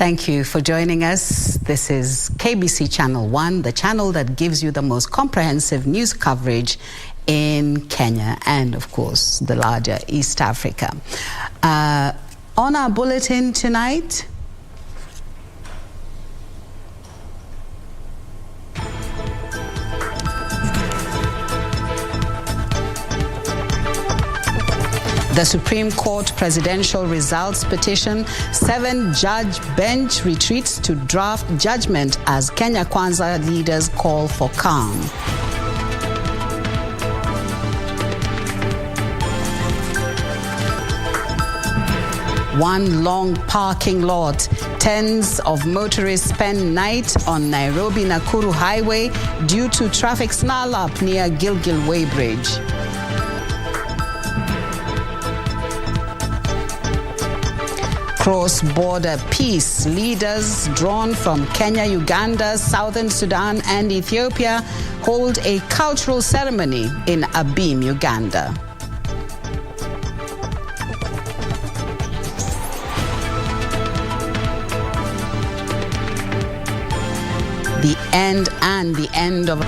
Thank you for joining us. This is KBC Channel 1, the channel that gives you the most comprehensive news coverage in Kenya and, of course, the larger East Africa. On our bulletin tonight, the Supreme Court presidential results petition, 7-judge bench retreats to draft judgment as Kenya Kwanza leaders call for calm. One long parking lot. Tens of motorists spend night on Nairobi-Nakuru highway due to traffic snarl-up near Gilgil Way Bridge. Cross-border peace. Leaders drawn from Kenya, Uganda, Southern Sudan and Ethiopia hold a cultural ceremony in Abim, Uganda. The end of...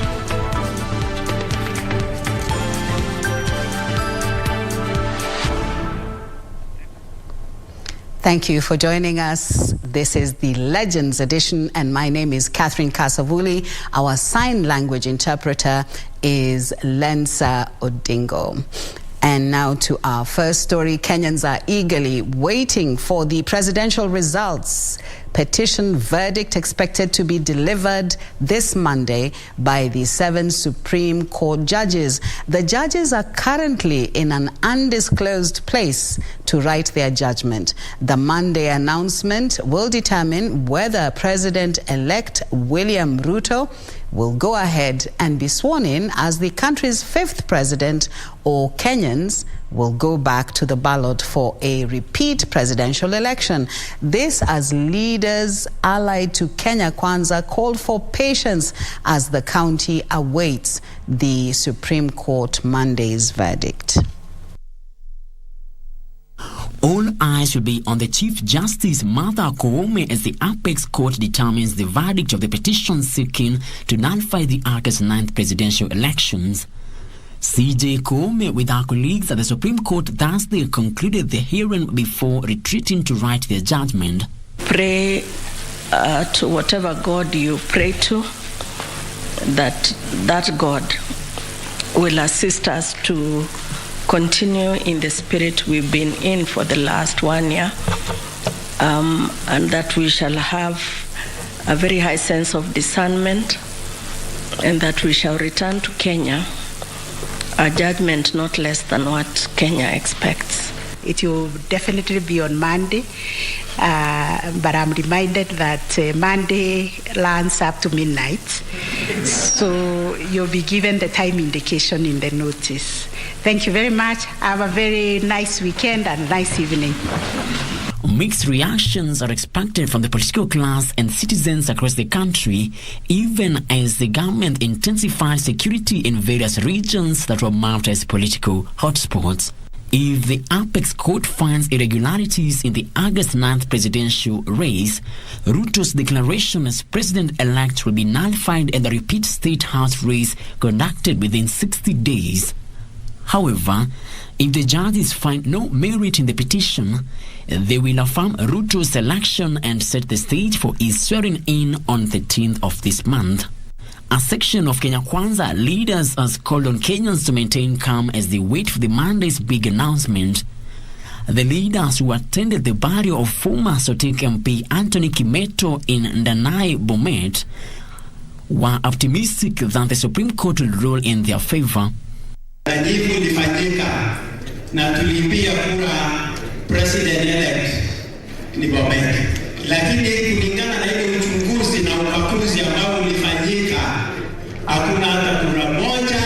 Thank you for joining us. This is the Legends edition, and my name is Catherine Kasavuli. Our sign language interpreter is Lensa Odingo. And now to our first story. Kenyans are eagerly waiting for the presidential results. Petition verdict expected to be delivered this Monday by the 7 Supreme Court judges. The judges are currently in an undisclosed place to write their judgment. The Monday announcement will determine whether President-elect William Ruto will go ahead and be sworn in as the country's 5th president, or Kenyans will go back to the ballot for a repeat presidential election. This as leaders allied to Kenya Kwanza called for patience as the county awaits the Supreme Court Monday's verdict. All eyes will be on the Chief Justice Martha Koome as the Apex Court determines the verdict of the petition seeking to nullify the August 9th presidential elections. CJ Koome with our colleagues at the Supreme Court Thursday concluded the hearing before retreating to write their judgment. Pray to whatever God you pray to, that God will assist us to continue in the spirit we've been in for the last 1 year, and that we shall have a very high sense of discernment, and that we shall return to Kenya a judgment not less than what Kenya expects. It will definitely be on Monday, but I'm reminded that Monday lands up to midnight, so you'll be given the time indication in the notice. Thank you very much. Have a very nice weekend and a nice evening. Mixed reactions are expected from the political class and citizens across the country, even as the government intensifies security in various regions that were marked as political hotspots. If the Apex Court finds irregularities in the August 9th presidential race, Ruto's declaration as president-elect will be nullified and the repeat State House race conducted within 60 days. However, if the judges find no merit in the petition, they will affirm Ruto's election and set the stage for his swearing in on the 13th of this month. A section of Kenya Kwanza leaders has called on Kenyans to maintain calm as they wait for the Monday's big announcement. The leaders who attended the burial of former Sotik MP Anthony Kimeto in Ndanai, Bomet, were optimistic that the Supreme Court will rule in their favor. Jibu lifanyika na tulimpia kura president-elect ni Bomet, lakini kulingana na ile uchunguzi na ukaguzi ambao ulifanyika, hakuna hata kura moja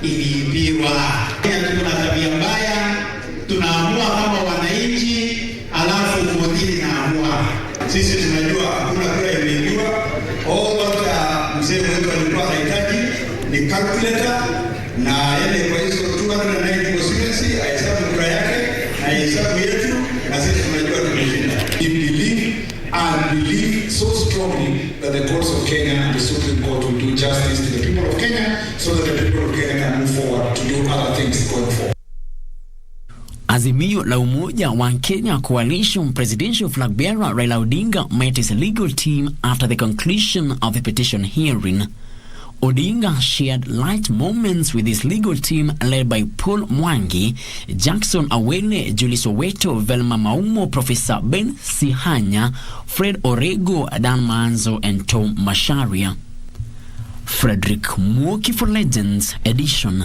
iliibiwa. Tuna tabia mbaya, tunaamua kama wananchi, alafu kotini naamua. Sisi tunajua hakuna kura iliibiwa. Mzee wetu alikuwa anahitaji ni calculator na yale kwa hizo 290 constituency aihesabu kura yake na aihesabu yetu, na sisi tunajua tumeshinda. We believe and believe strongly that the courts of Kenya and the Supreme Court will do justice to the people of Kenya so that the people of Kenya can move forward to do other things going forward. Azimio la Umoja wa Kenya Coalition presidential flag bearer Raila Odinga met his legal team after the conclusion of the petition hearing. Odinga shared light moments with his legal team led by Paul Mwangi, Jackson Awele, Julius Oweto, Velma Maumo, Professor Ben Sihanya, Fred Orego, Dan Manzo, and Tom Masharia. Frederick Mwoki for Legends Edition.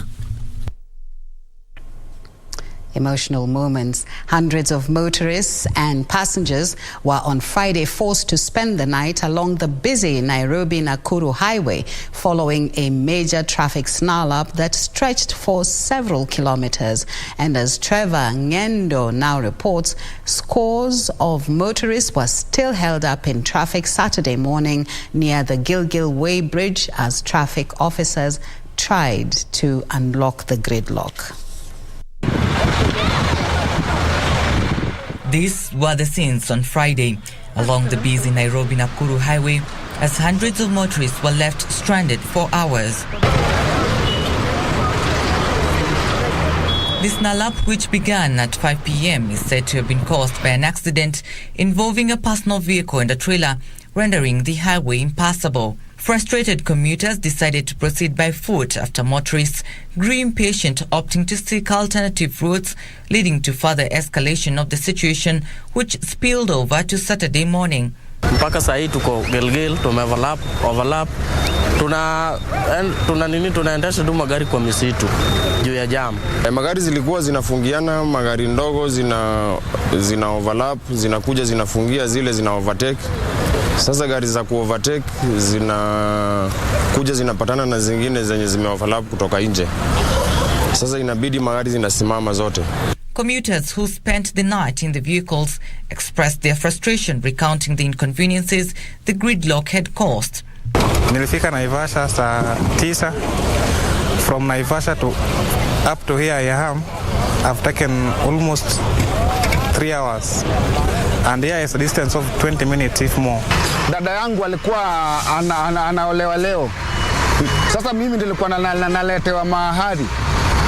Emotional moments. Hundreds of motorists and passengers were on Friday forced to spend the night along the busy Nairobi-Nakuru highway following a major traffic snarl-up that stretched for several kilometers. And as Trevor Ngendo now reports, scores of motorists were still held up in traffic Saturday morning near the Gilgil Way Bridge as traffic officers tried to unlock the gridlock. These were the scenes on Friday along the busy Nairobi-Nakuru highway as hundreds of motorists were left stranded for hours. This snarl-up, which began at 5 p.m., is said to have been caused by an accident involving a personal vehicle and a trailer, rendering the highway impassable. Frustrated commuters decided to proceed by foot after motorists grew impatient, opting to seek alternative routes, leading to further escalation of the situation, which spilled over to Saturday morning. Mpaka saa hii tuko Gilgil, overlap. Tunaendesha tu magari kwa misitu juu ya jam. Magari zilikuwa zinafungiana, magari ndogo zina overlap, zinakuja zinafungia, zile zina overtake. Sasa gari za ku-overtake zinakuja zinapatana na zingine zenye zime-overlap kutoka nje. Sasa inabidi magari zinasimama zote. Commuters who spent the night in the vehicles expressed their frustration, recounting the inconveniences the gridlock had caused. Nilifika Naivasha saa 9. From Naivasha to up to here I am. I've taken almost 3 hours. And here is a distance of 20 minutes if more. Dada yangu alikuwa anaolewa leo. Sasa mimi nilikuwa naletewa mahari.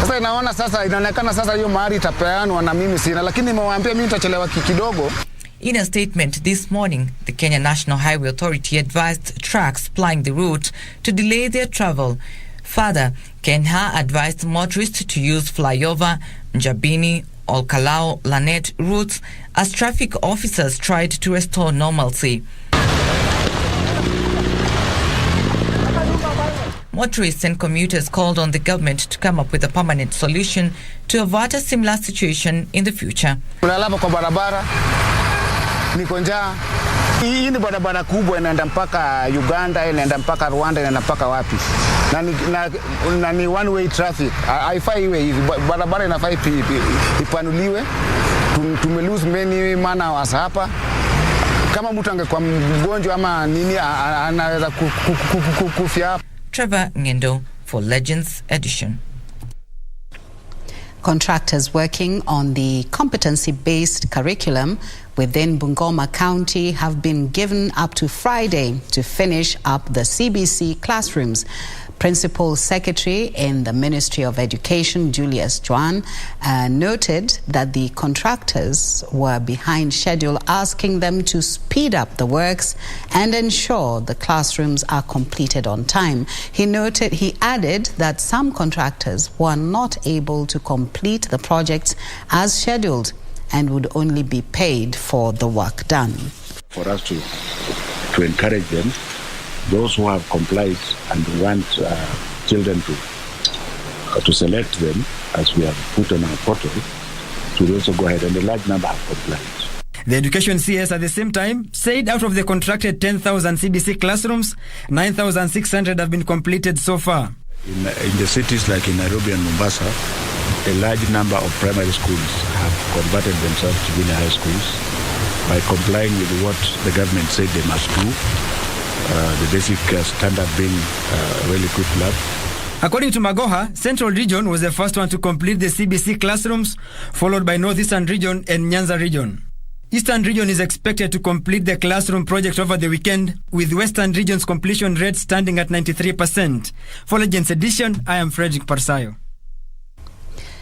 Sasa inaona sasa inaonekana sasa hiyo mahari itapeanwa na mimi sina, lakini nimewaambia mimi nitachelewa kidogo. In a statement this morning, the Kenya National Highway Authority advised trucks plying the route to delay their travel. Further, Kenya advised motorists to use flyover, Njabini, Olkalao, Lanet routes as traffic officers tried to restore normalcy. Motorists and commuters called on the government to come up with a permanent solution to avert a similar situation in the future. Tunalapa kwa barabara, niko njaa. Hii ni barabara kubwa inaenda mpaka Uganda, inaenda mpaka Rwanda, inaenda mpaka wapi. Na ni one way traffic. Haifai iwe hivi. Barabara inafaa ipanuliwe. Tumelose many man hours hapa. Kama mtu angekuwa mgonjwa ama nini anaweza kufia. Trevor Ngendo for Legends Edition. Contractors working on the competency-based curriculum within Bungoma County have been given up to Friday to finish up the CBC classrooms. Principal Secretary in the Ministry of Education, Julius Juan, noted that the contractors were behind schedule, asking them to speed up the works and ensure the classrooms are completed on time. He added that some contractors were not able to complete the projects as scheduled and would only be paid for the work done. For us to encourage them, those who have complied and want children to select them, as we have put on our portal, to also go ahead, and a large number have complied. The Education CS at the same time said out of the contracted 10,000 CBC classrooms, 9,600 have been completed so far. In the cities like in Nairobi and Mombasa, a large number of primary schools have converted themselves to junior high schools by complying with what the government said they must do. The basic standard being well-equipped lab. According to Magoha, Central Region was the first one to complete the CBC classrooms, followed by Northeastern Region and Nyanza Region. Eastern Region is expected to complete the classroom project over the weekend, with Western Region's completion rate standing at 93%. For Legends Edition, I am Frederick Parsayo.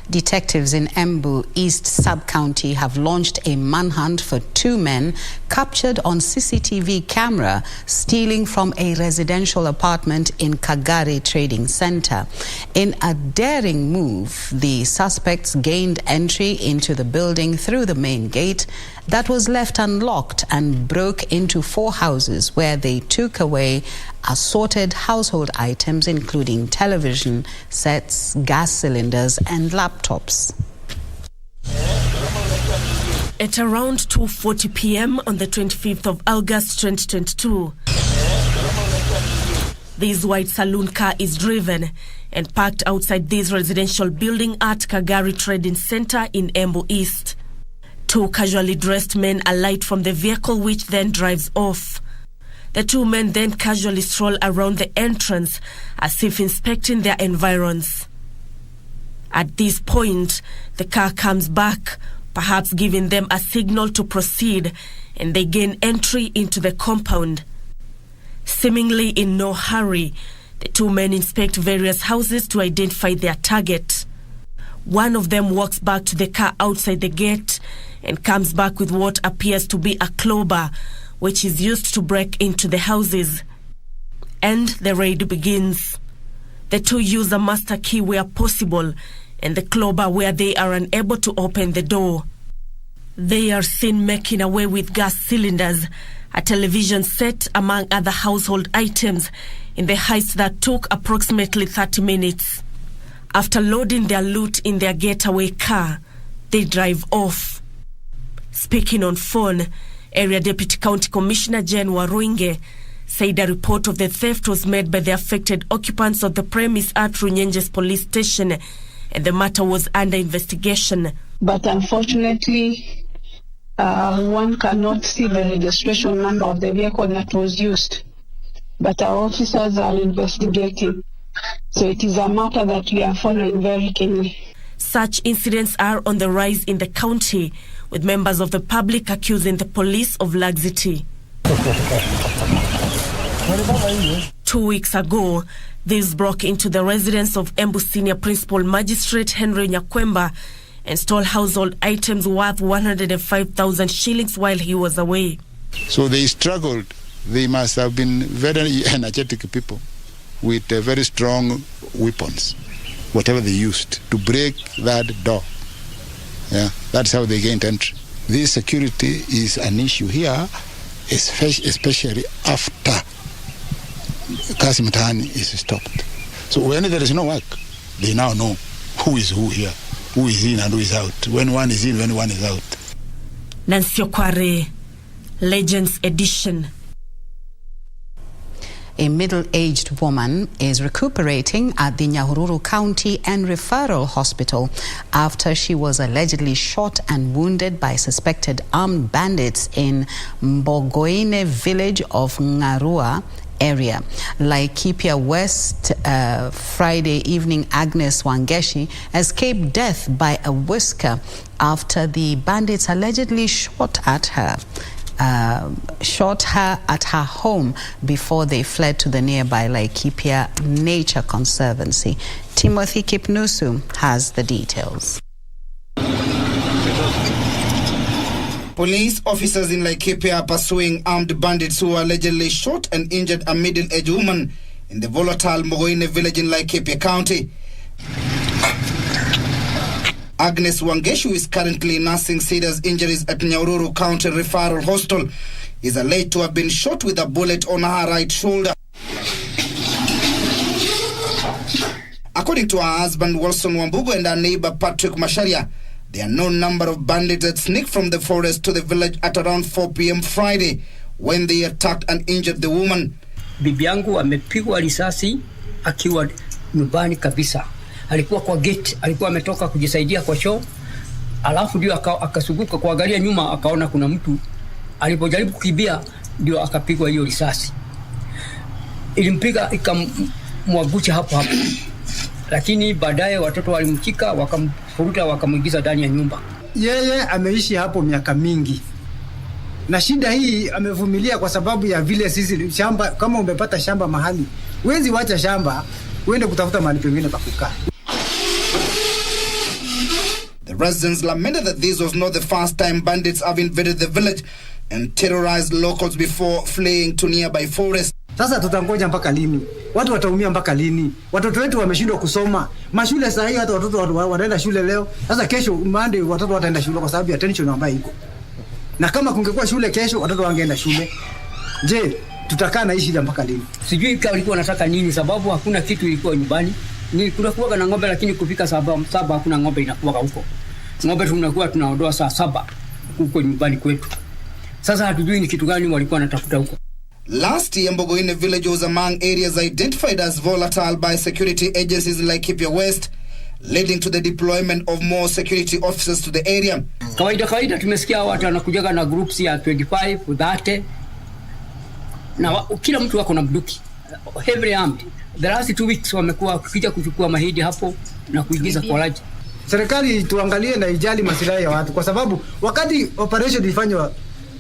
Detectives in Embu East Sub-County have launched a manhunt for 2 men captured on CCTV camera stealing from a residential apartment in Kagari Trading Center. In a daring move, the suspects gained entry into the building through the main gate that was left unlocked and broke into 4 houses where they took away assorted household items including television sets, gas cylinders and laptops. At around 2:40 p.m. on the 25th of August 2022, this white saloon car is driven and parked outside this residential building at Kagari Trading Center in Embu East. 2 casually dressed men alight from the vehicle, which then drives off. The 2 men then casually stroll around the entrance as if inspecting their environs. At this point, the car comes back, perhaps giving them a signal to proceed, and they gain entry into the compound. Seemingly in no hurry, the 2 men inspect various houses to identify their target. One of them walks back to the car outside the gate and comes back with what appears to be a crowbar, which is used to break into the houses. And the raid begins. The 2 use a master key where possible and the crowbar where they are unable to open the door. They are seen making away with gas cylinders, a television set, among other household items, in the heist that took approximately 30 minutes. After loading their loot in their getaway car, they drive off. Speaking on phone, Area Deputy County Commissioner Jen Waruinge said a report of the theft was made by the affected occupants of the premise at Runyenjes police station, and the matter was under investigation. But unfortunately, one cannot see the registration number of the vehicle that was used. But our officers are investigating. So it is a matter that we are following very keenly. Such incidents are on the rise in the county, with members of the public accusing the police of laxity. 2 weeks ago, these broke into the residence of Embu Senior Principal Magistrate Henry Nyakwemba and stole household items worth 105,000 shillings while he was away. So they struggled. They must have been very energetic people with very strong weapons, whatever they used, to break that door. Yeah, that's how they gained entry. This security is an issue here, especially after Kasi Mtaani is stopped. So when there is no work, they now know who is who here, who is in and who is out, when one is in, when one is out. Nancy Okware, Legends Edition. A middle-aged woman is recuperating at the Nyahururu County and Referral Hospital after she was allegedly shot and wounded by suspected armed bandits in Mbogoine village of Ngarua area. Laikipia West, Friday evening, Agnes Wangeshi escaped death by a whisker after the bandits allegedly shot her at her home before they fled to the nearby Laikipia Nature Conservancy. Timothy Kipnusu has the details. Police officers in Laikipia are pursuing armed bandits who allegedly shot and injured a middle-aged woman in the volatile Mbogoine village in Laikipia County. Agnes Wangeshu is currently nursing serious injuries at Nyahururu County Referral Hospital. Is alleged to have been shot with a bullet on her right shoulder. According to her husband Wilson Wambugu and her neighbor Patrick Masharia, there are no number of bandits that sneaked from the forest to the village at around 4 p.m. Friday when they attacked and injured the woman. Bibi yangu amepigwa risasi akiwa nyumbani kabisa. Alikuwa kwa gate, alikuwa ametoka kujisaidia kwa choo. Alafu ndio akasuguka kuangalia nyuma, akaona kuna mtu. Alipojaribu kukimbia ndio akapigwa hiyo risasi. Ilimpiga ikamwagucha hapo. Lakini baadaye watoto walimchika, wakamfuruta, wakamuingiza ndani ya nyumba. Yeye ameishi hapo miaka mingi. Na shida hii amevumilia kwa sababu ya vile sisi shamba, kama umepata shamba mahali, huwezi wacha shamba uende kutafuta mahali pengine pa kukaa. The residents lamented that this was not the first time bandits have invaded the village and terrorized locals before fleeing to nearby forests. Sasa tutangoja mpaka lini? Watu wataumia mpaka lini? Watoto wetu wameshindwa kusoma. Mashule saa hii hata watoto wanaenda shule leo. Sasa kesho Monday watoto wataenda shule kwa sababu ya tension ambayo iko. Na kama kungekuwa shule kesho watoto wangeenda shule. Je, tutakaa na hii shida mpaka lini? Sijui kama walikuwa wanataka nini, sababu hakuna kitu ilikuwa nyumbani. Ni kunakuwa na ng'ombe, lakini kufika saa 7 hakuna ng'ombe inakuwa huko. Ng'ombe tunakuwa tunaondoa saa 7 huko nyumbani kwetu. Sasa hatujui ni kitu gani walikuwa wanatafuta huko. Last year, Mbogoine village was among areas identified as volatile by security agencies like Laikipia West, leading to the deployment of more security officers to the area. Kawaida tumesikia watu wanakujaga na groups ya 25, 30. Na kila mtu wako na bunduki. Heavily armed. The last 2 weeks wamekuwa kukija kuchukua mahidi hapo na kuingiza kwa laji. Serikali tuangalie na ijali masilahi ya watu, kwa sababu wakati operation ilifanywa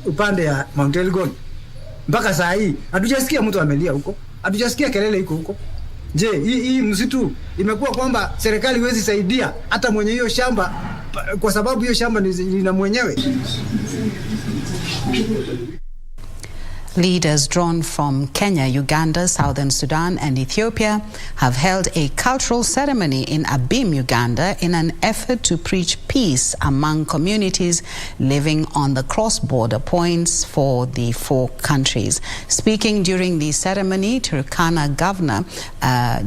upande ya Mount Elgon, mpaka saa hii hatujasikia mtu amelia huko, hatujasikia kelele iko huko. Je, hii msitu imekuwa kwamba serikali haiwezi saidia hata mwenye hiyo shamba kwa sababu hiyo shamba ni mwenyewe? Leaders drawn from Kenya, Uganda, Southern Sudan and Ethiopia have held a cultural ceremony in Abim, Uganda in an effort to preach peace among communities living on the cross-border points for the 4 countries. Speaking during the ceremony, Turkana Governor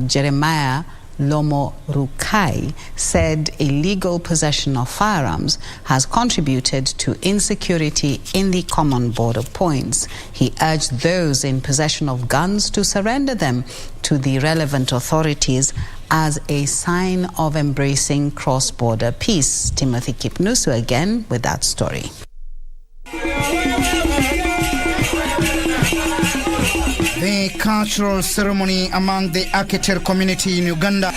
Jeremiah Lomorukai said illegal possession of firearms has contributed to insecurity in the common border points. He urged those in possession of guns to surrender them to the relevant authorities as a sign of embracing cross-border peace. Timothy Kipnusu again with that story. The cultural ceremony among the Aketer community in Uganda.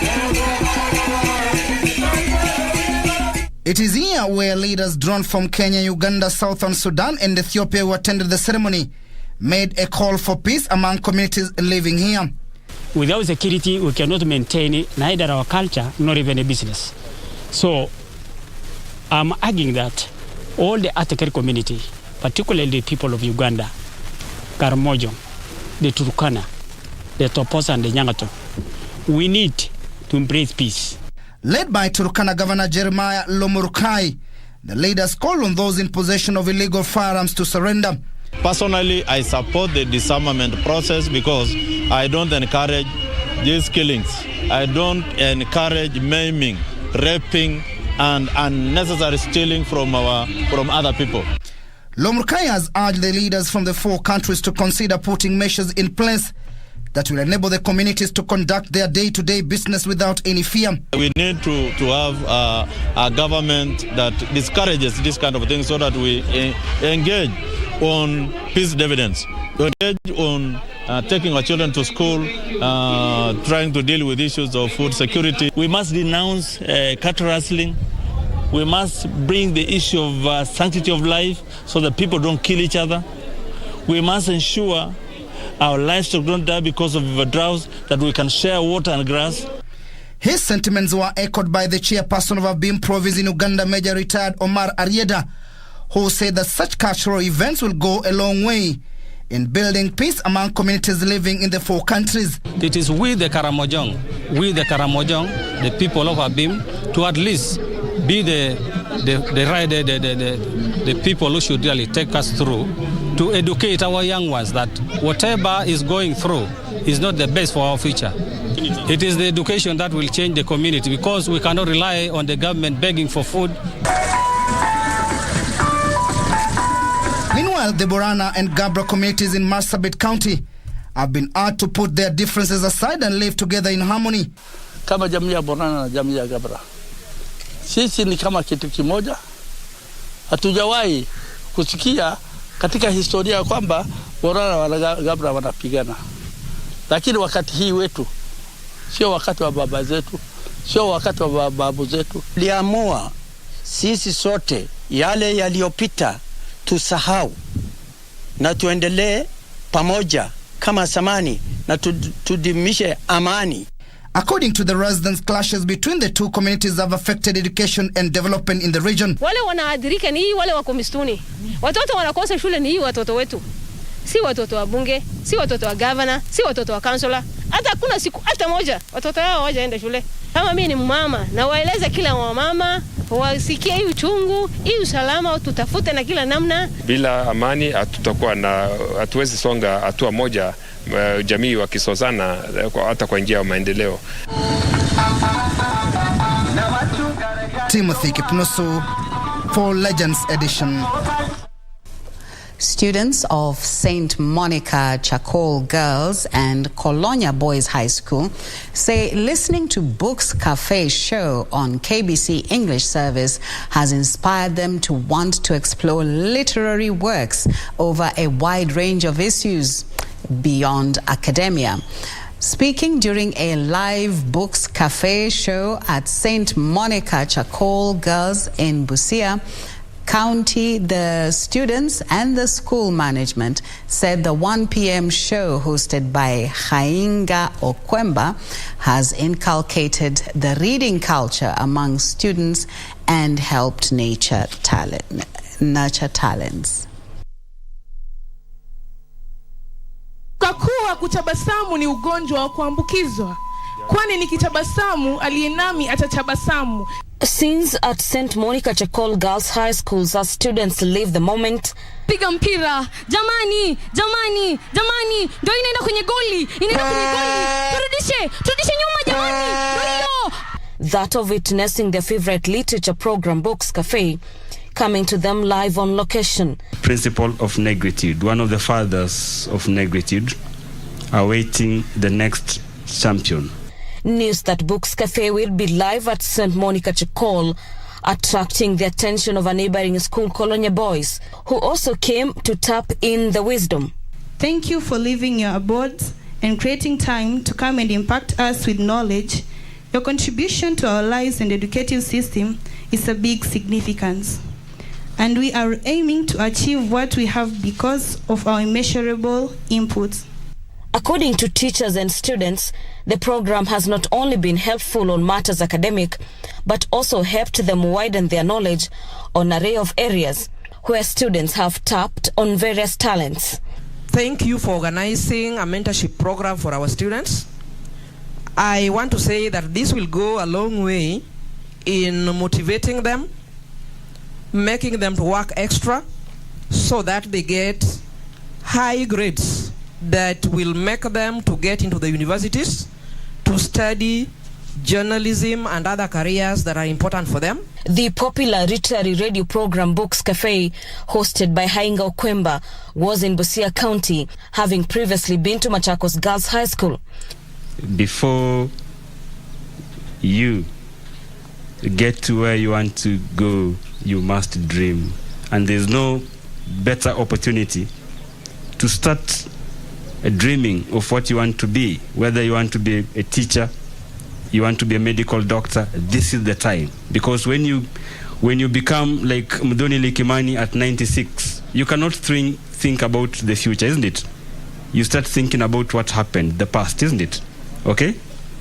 It is here where leaders drawn from Kenya, Uganda, Southern Sudan and Ethiopia who attended the ceremony made a call for peace among communities living here. Without security, we cannot maintain neither our culture nor even a business. So I'm arguing that all the Aketer community, particularly the people of Uganda, Karamojo, the Turkana, the Toposa and the Nyangato, we need to embrace peace. Led by Turkana Governor Jeremiah Lomorukai, the leaders called on those in possession of illegal firearms to surrender. Personally, I support the disarmament process because I don't encourage these killings. I don't encourage maiming, raping, and unnecessary stealing from other people. Lomorukai has urged the leaders from the 4 countries to consider putting measures in place that will enable the communities to conduct their day-to-day business without any fear. We need to have a government that discourages this kind of thing so that we engage on peace dividends, engage on taking our children to school, trying to deal with issues of food security. We must denounce cattle rustling. We must bring the issue of sanctity of life so that people don't kill each other. We must ensure our livestock don't die because of droughts, that we can share water and grass. His sentiments were echoed by the chairperson of Abim province in Uganda, Major Retired Omar Arieda, who said that such cultural events will go a long way in building peace among communities living in the 4 countries. It is we the Karamojong, the people of Abim, to at least be the people who should really take us through to educate our young ones that whatever is going through is not the best for our future. It is the education that will change the community, because we cannot rely on the government begging for food. Meanwhile, the Borana and Gabra communities in Marsabit County have been asked to put their differences aside and live together in harmony. Kama jamii ya Borana na jamii ya Gabra, sisi ni kama kitu kimoja. Hatujawahi kusikia katika historia kwamba Borana na Gabra wanapigana. Lakini wakati hii wetu sio wakati wa baba zetu, sio wakati wa babu zetu. Liamua sisi sote yale yaliyopita tusahau na tuendelee pamoja kama samani na tudimishe amani. According to the residents, clashes between the two communities have affected education and development in the region. Wale wanaadhirika ni hii wale wako mistuni. Watoto wanakosa shule ni hii watoto wetu. Si watoto wa bunge, si watoto wa governor, si watoto wa councilor. Hata kuna siku hata moja watoto wao hawajaenda shule. Kama mimi ni mama na waeleza kila mama wasikie hii uchungu, hii usalama tutafute na kila namna. Bila amani hatuwezi songa hatua moja, jamii wakisozana hata kwa njia ya maendeleo. Timothy Kipnusu for Legends Edition. Students of St. Monica Chakol Girls and Colonia Boys High School say listening to Books Cafe show on KBC English service has inspired them to want to explore literary works over a wide range of issues beyond academia. Speaking during a live Books Cafe show at St. Monica Chakol Girls in Busia County, the students and the school management said the 1 p.m. show hosted by Hainga Okwemba has inculcated the reading culture among students and helped nurture talents. Kwa kuwa kutabasamu ni ugonjwa wa kuambukizwa, kwani nikitabasamu aliyenami atatabasamu. Scenes at St. Monica Chakol Girls High Schools as students live the moment. Piga mpira, jamani, ndio inaenda kwenye goli, turudishe nyuma jamani, ndio. That of witnessing their favorite literature program Books Cafe coming to them live on location. Principle of negritude, one of the fathers of negritude, awaiting the next champion. News that Books Cafe will be live at St. Monica Chakol, attracting the attention of a neighboring school, Colonia Boys, who also came to tap in the wisdom. Thank you for leaving your abodes and creating time to come and impact us with knowledge. Your contribution to our lives and educative system is a big significance. And we are aiming to achieve what we have because of our immeasurable inputs. According to teachers and students, the program has not only been helpful on matters academic, but also helped them widen their knowledge on an array of areas where students have tapped on various talents. Thank you for organizing a mentorship program for our students. I want to say that this will go a long way in motivating them, making them to work extra so that they get high grades that will make them to get into the universities to study journalism and other careers that are important for them. The popular literary radio program Books Cafe, hosted by Hainga Okwemba, was in Busia County, having previously been to Machakos Girls High School. Before you get to where you want to go, you must dream. And there's no better opportunity to start dreaming of what you want to be. Whether you want to be a teacher, you want to be a medical doctor, this is the time. Because when you become like Mdoni Likimani at 96, you cannot think about the future, isn't it? You start thinking about what happened, the past, isn't it? Okay?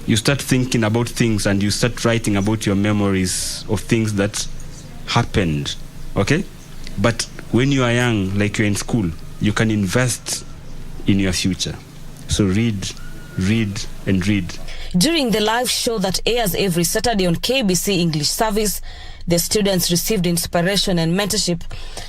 You start thinking about things and you start writing about your memories of things that happened. Okay? But when you are young, like you're in school, you can invest in your future. So read. During the live show that airs every Saturday on KBC English service, the students received inspiration and mentorship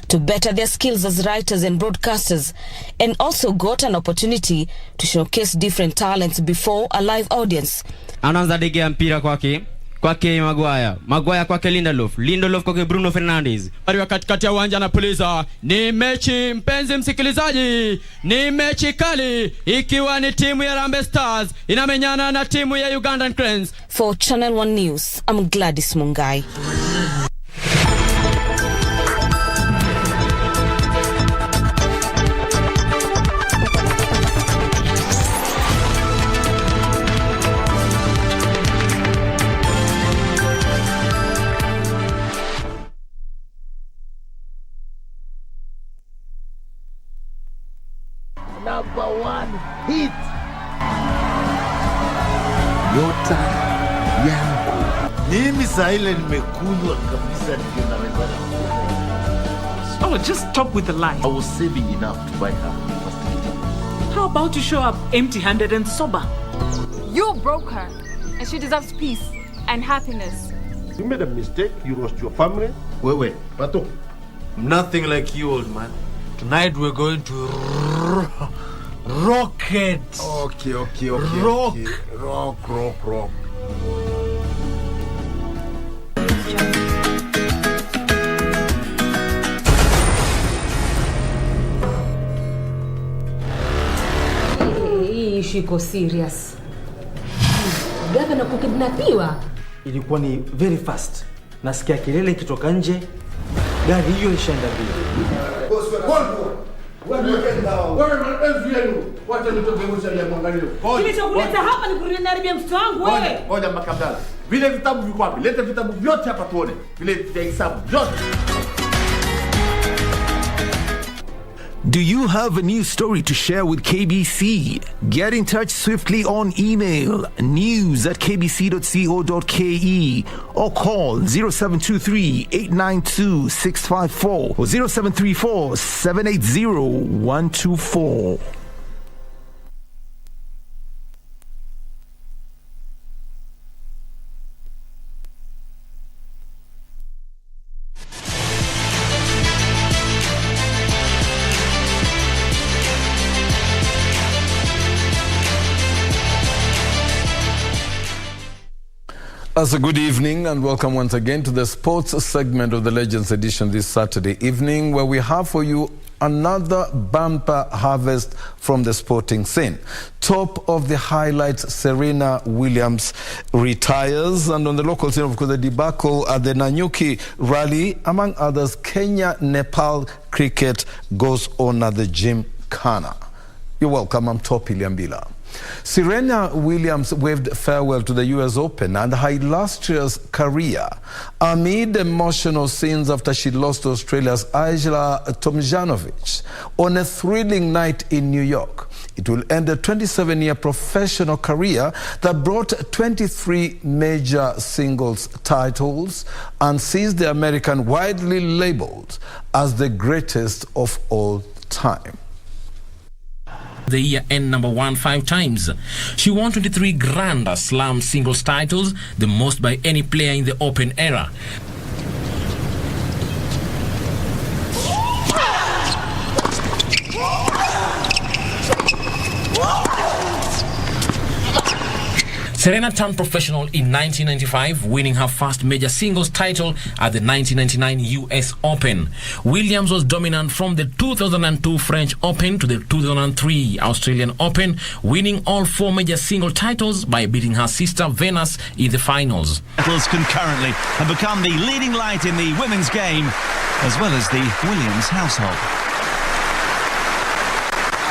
to better their skills as writers and broadcasters, and also got an opportunity to showcase different talents before a live audience. Anaanza degea mpira kwake Maguire kwake Lindelof kwake Bruno Fernandes. Wa katikati ya uwanja anapuliza. Ni mechi, mpenzi msikilizaji, ni mechi kali, ikiwa ni timu ya Harambee Stars inamenyana na timu ya Ugandan Cranes. For Channel 1 News, I'm Gladys Mungai. hit. Nyota yangu. Mimi saa ile nimekunywa kabisa ndio naweza. Oh, just stop with the lie. I was saving enough to buy her first aid. How about you show up empty-handed and sober? You broke her, and she deserves peace and happiness. You made a mistake. You lost your family. Wait, Pato. Nothing like you, old man. Tonight we're going to rock it. Okay. Rock. Okay. Rock. Hii issue iko serious. Gavana kukidnapiwa. Ilikuwa ni very fast. Nasikia kelele kitoka nje. Gari hiyo ishaenda mbele. Kilichokuleta hapa ni kurinaribia mtoto wangu wewe. Ngoja makabdala. Vile vitabu viko wapi? Leta vitabu vyote hapa tuone. Vile vya hesabu vyote. Do you have a new story to share with KBC? Get in touch swiftly on email news@kbc.co.ke or call 0723-892-654 or 0734-780-124. As a good evening and welcome once again to the sports segment of the Legends Edition this Saturday evening, where we have for you another bumper harvest from the sporting scene. Top of the highlights, Serena Williams retires, and on the local scene, of course, the debacle at the Nanyuki rally, among others, Kenya-Nepal cricket goes on at the Gymkhana. You're welcome. I'm Topi Liambila. Serena Williams waved farewell to the US Open and her illustrious career amid emotional scenes after she lost to Australia's Ajla Tomljanovic on a thrilling night in New York. It will end a 27-year professional career that brought 23 major singles titles and sees the American widely labeled as the greatest of all time. The year-end number 1 5 times. She won 23 Grand Slam singles titles, the most by any player in the Open era. Serena turned professional in 1995, winning her first major singles title at the 1999 US Open. Williams was dominant from the 2002 French Open to the 2003 Australian Open, winning all 4 major single titles by beating her sister Venus in the finals. Concurrently have become the leading light in the women's game, as well as the Williams household.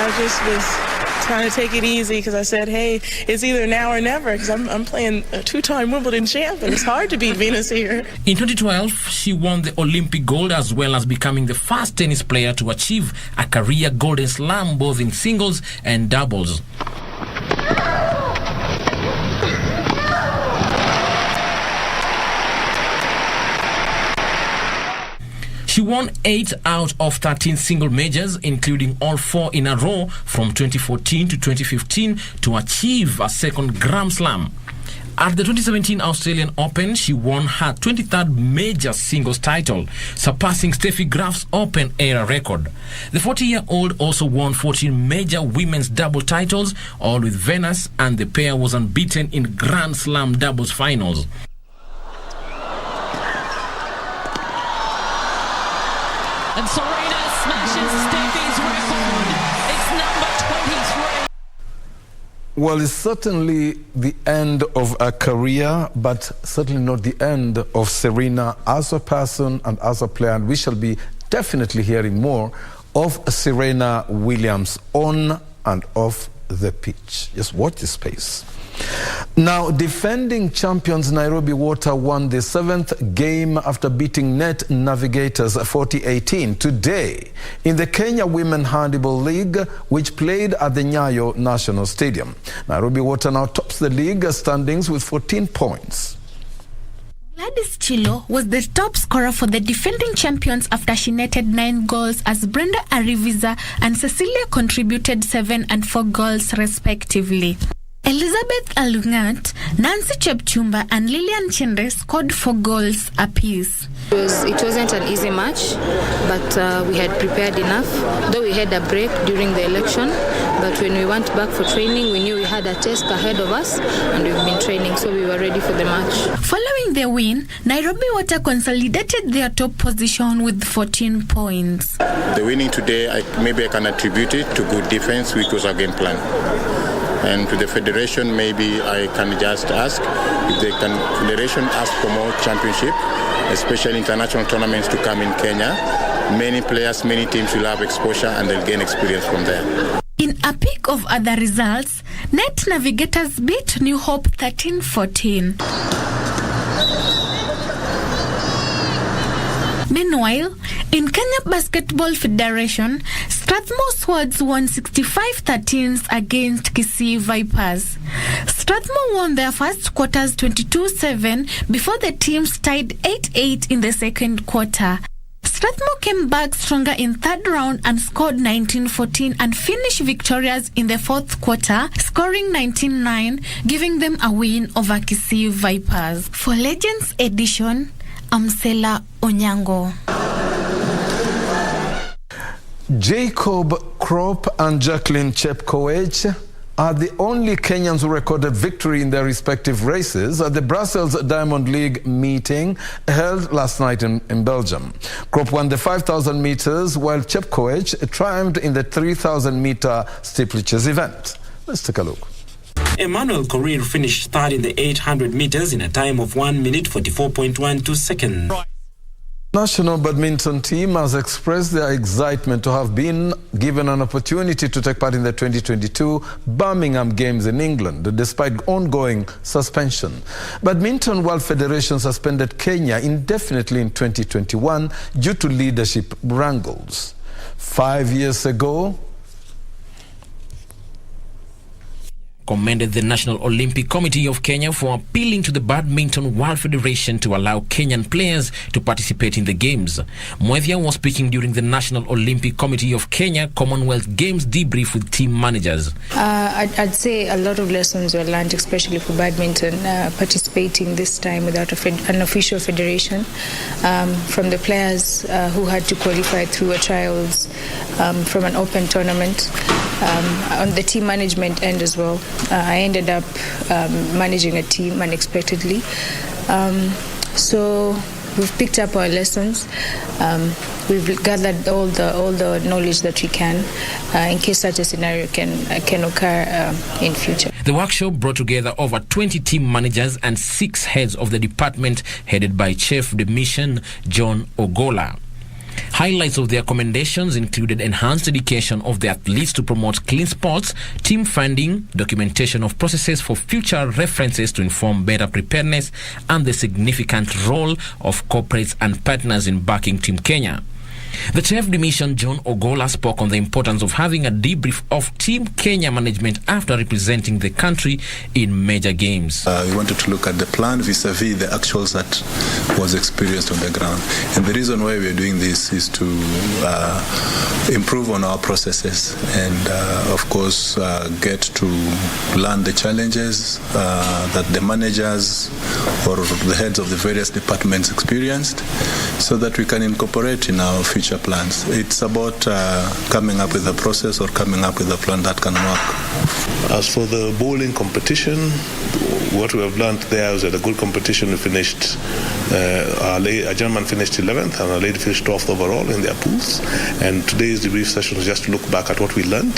I just was trying to take it easy because I said, hey, it's either now or never because I'm playing a 2-time Wimbledon champ and it's hard to beat Venus here. In 2012, she won the Olympic gold as well as becoming the first tennis player to achieve a career Golden Slam both in singles and doubles. She won 8 out of 13 single majors, including all 4 in a row from 2014 to 2015 to achieve a second Grand Slam. At the 2017 Australian Open, she won her 23rd major singles title, surpassing Steffi Graf's Open-era record. The 40-year-old also won 14 major women's double titles, all with Venus, and the pair was unbeaten in Grand Slam doubles finals. And Serena smashes Steffi's record. It's number 23. Well, it's certainly the end of a career, but certainly not the end of Serena as a person and as a player. And we shall be definitely hearing more of Serena Williams on and off the pitch. Just watch this space. Now, defending champions Nairobi Water won the 7th game after beating Net Navigators 40-18 today in the Kenya Women Handball League, which played at the Nyayo National Stadium. Nairobi Water now tops the league standings with 14 points. Gladys Chilo was the top scorer for the defending champions after she netted 9 goals as Brenda Ariviza and Cecilia contributed 7 and 4 goals respectively. Elizabeth Alungat, Nancy Chepchumba and Lillian Chendre scored 4 goals apiece. It wasn't an easy match, but we had prepared enough. Though we had a break during the election, but when we went back for training, we knew we had a test ahead of us, and we've been training, so we were ready for the match. Following the win, Nairobi Water consolidated their top position with 14 points. The winning today, maybe I can attribute it to good defense, which was our game plan. And to the federation, maybe I can just ask if the federation ask for more championship, especially international tournaments to come in Kenya. Many players, many teams will have exposure and they'll gain experience from there. In a peak of other results, Net Navigators beat New Hope 13-14. Meanwhile, in Kenya Basketball Federation, Strathmore Swords won 65-13 against Kisii Vipers. Strathmore won their first quarters 22-7 before the teams tied 8-8 in the second quarter. Strathmore came back stronger in third round and scored 19-14 and finished victorious in the fourth quarter, scoring 19-9, giving them a win over Kisii Vipers. For Legends Edition, I'm Sela Onyango. Jacob Krop and Jacqueline Chepkoech are the only Kenyans who recorded victory in their respective races at the Brussels Diamond League meeting held last night in Belgium. Krop won the 5,000 meters while Chepkoech triumphed in the 3,000-meter steeplechase event. Let's take a look. Emmanuel Korir finished third in the 800 meters in a time of 1 minute 44.12 seconds. National badminton team has expressed their excitement to have been given an opportunity to take part in the 2022 Birmingham Games in England, despite ongoing suspension. Badminton World Federation suspended Kenya indefinitely in 2021 due to leadership wrangles. 5 years ago, commended the National Olympic Committee of Kenya for appealing to the Badminton World Federation to allow Kenyan players to participate in the Games. Mwethia was speaking during the National Olympic Committee of Kenya Commonwealth Games debrief with team managers. I'd say a lot of lessons were learned, especially for badminton, participating this time without an official federation. From the players who had to qualify through a trials from an open tournament, on the team management end as well. I ended up managing a team unexpectedly. So we've picked up our lessons. We've gathered all the knowledge that we can in case such a scenario can occur in future. The workshop brought together over 20 team managers and 6 heads of the department headed by Chef de Mission John Ogola. Highlights of their commendations included enhanced education of the athletes to promote clean sports, team funding, documentation of processes for future references to inform better preparedness, and the significant role of corporates and partners in backing Team Kenya. The Chef de Mission John Ogola spoke on the importance of having a debrief of Team Kenya management after representing the country in major games. We wanted to look at the plan vis-a-vis the actuals that was experienced on the ground. And the reason why we are doing this is to improve on our processes and, of course, get to learn the challenges that the managers or the heads of the various departments experienced so that we can incorporate in our future plans. It's about coming up with a process or coming up with a plan that can work. As for the bowling competition, what we have learned there is that a good competition. We finished, our gentleman finished 11th and our lady finished 12th overall in their pools. And today's debrief session is just to look back at what we learned,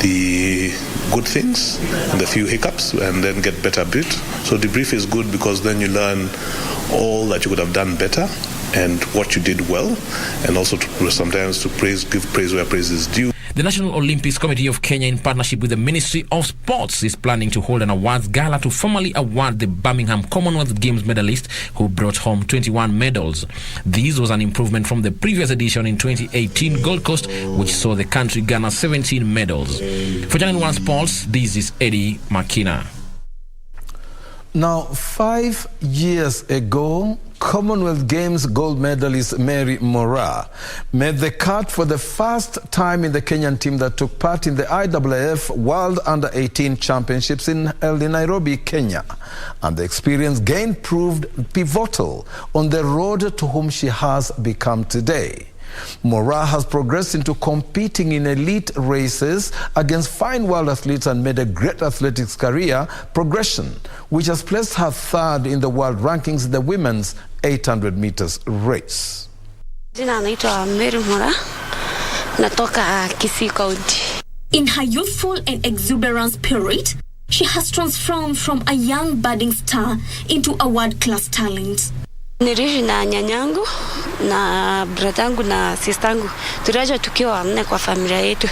the good things and the few hiccups, and then get better bit. So debrief is good because then you learn all that you could have done better and what you did well, and also sometimes to give praise where praise is due. The National Olympics Committee of Kenya, in partnership with the Ministry of Sports, is planning to hold an awards gala to formally award the Birmingham Commonwealth Games medalist who brought home 21 medals. This was an improvement from the previous edition in 2018 Gold Coast, which saw the country garner 17 medals. For Channel 1 Sports, this is Eddie Makina. Now, 5 years ago, Commonwealth Games gold medalist Mary Moraa made the cut for the first time in the Kenyan team that took part in the IAAF World Under-18 Championships held in Nairobi, Kenya. And the experience gained proved pivotal on the road to whom she has become today. Moraa has progressed into competing in elite races against fine world athletes and made a great athletics career progression, which has placed her third in the world rankings in the women's 800 meters race. Jina naitwa Mary Moraa, natoka Kisii County. In her youthful and exuberant spirit, she has transformed from a young budding star into a world-class talent. Niliishi na nyanyangu na bratangu na sistangu. Tuliacha tukiwa wanne kwa familia yetu.